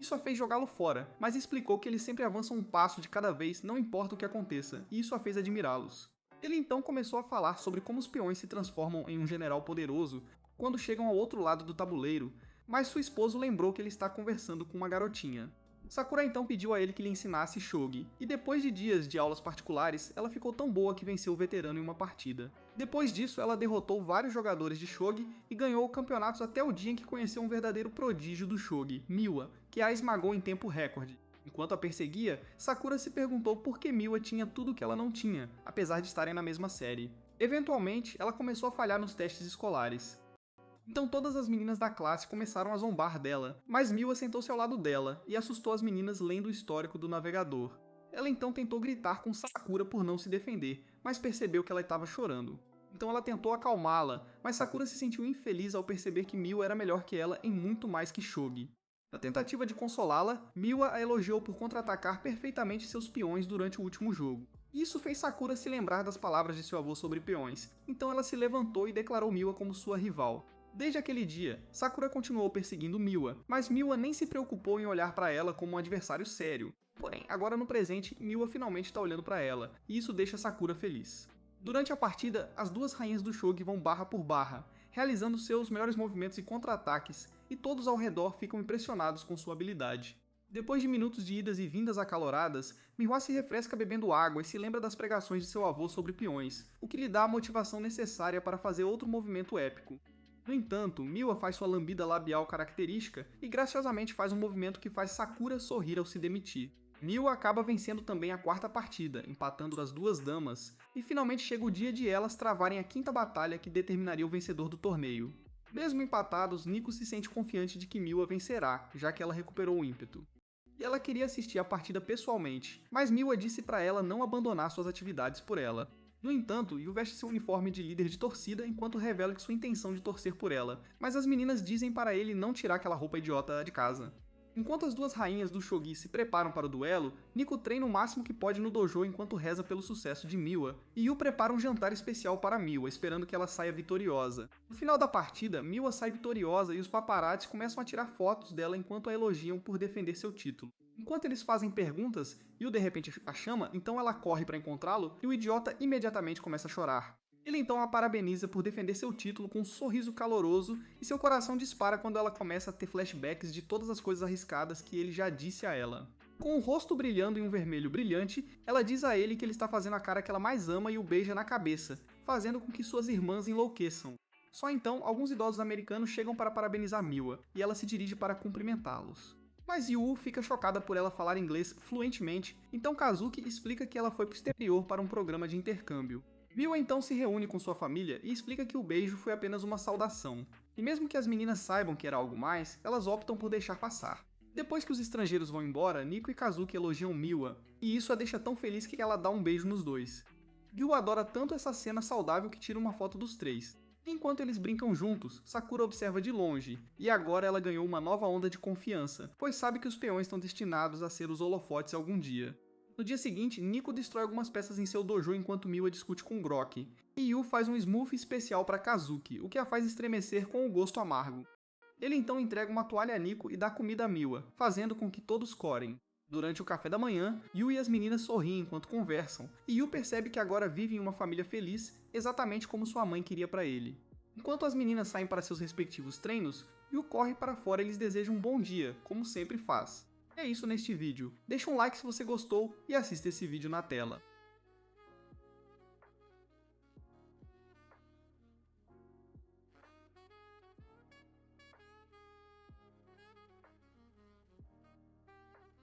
Isso a fez jogá-lo fora, mas explicou que eles sempre avançam um passo de cada vez, não importa o que aconteça, e isso a fez admirá-los. Ele então começou a falar sobre como os peões se transformam em um general poderoso quando chegam ao outro lado do tabuleiro, mas sua esposa lembrou que ele está conversando com uma garotinha. Sakura então pediu a ele que lhe ensinasse shogi, e depois de dias de aulas particulares, ela ficou tão boa que venceu o veterano em uma partida. Depois disso, ela derrotou vários jogadores de shogi e ganhou campeonatos até o dia em que conheceu um verdadeiro prodígio do shogi, Miwa, que a esmagou em tempo recorde. Enquanto a perseguia, Sakura se perguntou por que Miwa tinha tudo que ela não tinha, apesar de estarem na mesma série. Eventualmente, ela começou a falhar nos testes escolares. Então todas as meninas da classe começaram a zombar dela, mas Miwa sentou-se ao lado dela e assustou as meninas lendo o histórico do navegador. Ela então tentou gritar com Sakura por não se defender, mas percebeu que ela estava chorando. Então ela tentou acalmá-la, mas Sakura se sentiu infeliz ao perceber que Miwa era melhor que ela em muito mais que shogi. Na tentativa de consolá-la, Miwa a elogiou por contra-atacar perfeitamente seus peões durante o último jogo. Isso fez Sakura se lembrar das palavras de seu avô sobre peões, então ela se levantou e declarou Miwa como sua rival. Desde aquele dia, Sakura continuou perseguindo Miwa, mas Miwa nem se preocupou em olhar para ela como um adversário sério. Porém, agora no presente, Miwa finalmente está olhando para ela, e isso deixa Sakura feliz. Durante a partida, as duas rainhas do shogi vão barra por barra, realizando seus melhores movimentos e contra-ataques, e todos ao redor ficam impressionados com sua habilidade. Depois de minutos de idas e vindas acaloradas, Miwa se refresca bebendo água e se lembra das pregações de seu avô sobre peões, o que lhe dá a motivação necessária para fazer outro movimento épico. No entanto, Miwa faz sua lambida labial característica e graciosamente faz um movimento que faz Sakura sorrir ao se demitir. Miwa acaba vencendo também a quarta partida, empatando as duas damas, e finalmente chega o dia de elas travarem a quinta batalha que determinaria o vencedor do torneio. Mesmo empatados, Nico se sente confiante de que Miwa vencerá, já que ela recuperou o ímpeto. E ela queria assistir a partida pessoalmente, mas Miwa disse para ela não abandonar suas atividades por ela. No entanto, Yu veste seu uniforme de líder de torcida enquanto revela que sua intenção de torcer por ela, mas as meninas dizem para ele não tirar aquela roupa idiota de casa. Enquanto as duas rainhas do shogi se preparam para o duelo, Nico treina o máximo que pode no dojo enquanto reza pelo sucesso de Miwa, e Yu prepara um jantar especial para Miwa, esperando que ela saia vitoriosa. No final da partida, Miwa sai vitoriosa e os paparazzi começam a tirar fotos dela enquanto a elogiam por defender seu título. Enquanto eles fazem perguntas, Yu de repente a chama, então ela corre para encontrá-lo e o idiota imediatamente começa a chorar. Ele então a parabeniza por defender seu título com um sorriso caloroso e seu coração dispara quando ela começa a ter flashbacks de todas as coisas arriscadas que ele já disse a ela. Com o rosto brilhando em um vermelho brilhante, ela diz a ele que ele está fazendo a cara que ela mais ama e o beija na cabeça, fazendo com que suas irmãs enlouqueçam. Só então, alguns idosos americanos chegam para parabenizar Miwa, e ela se dirige para cumprimentá-los. Mas Yu fica chocada por ela falar inglês fluentemente, então Kazuki explica que ela foi para o exterior para um programa de intercâmbio. Miwa então se reúne com sua família e explica que o beijo foi apenas uma saudação. E mesmo que as meninas saibam que era algo mais, elas optam por deixar passar. Depois que os estrangeiros vão embora, Nico e Kazuki elogiam Miwa, e isso a deixa tão feliz que ela dá um beijo nos dois. Yu adora tanto essa cena saudável que tira uma foto dos três. Enquanto eles brincam juntos, Sakura observa de longe, e agora ela ganhou uma nova onda de confiança, pois sabe que os peões estão destinados a ser os holofotes algum dia. No dia seguinte, Nico destrói algumas peças em seu dojo enquanto Miwa discute com Grock, e Yu faz um smoothie especial para Kazuki, o que a faz estremecer com o gosto amargo. Ele então entrega uma toalha a Nico e dá comida a Miwa, fazendo com que todos corem. Durante o café da manhã, Yu e as meninas sorriem enquanto conversam, e Yu percebe que agora vive em uma família feliz, exatamente como sua mãe queria para ele. Enquanto as meninas saem para seus respectivos treinos, Yu corre para fora e lhes deseja um bom dia, como sempre faz. É isso neste vídeo. Deixa um like se você gostou e assista esse vídeo na tela.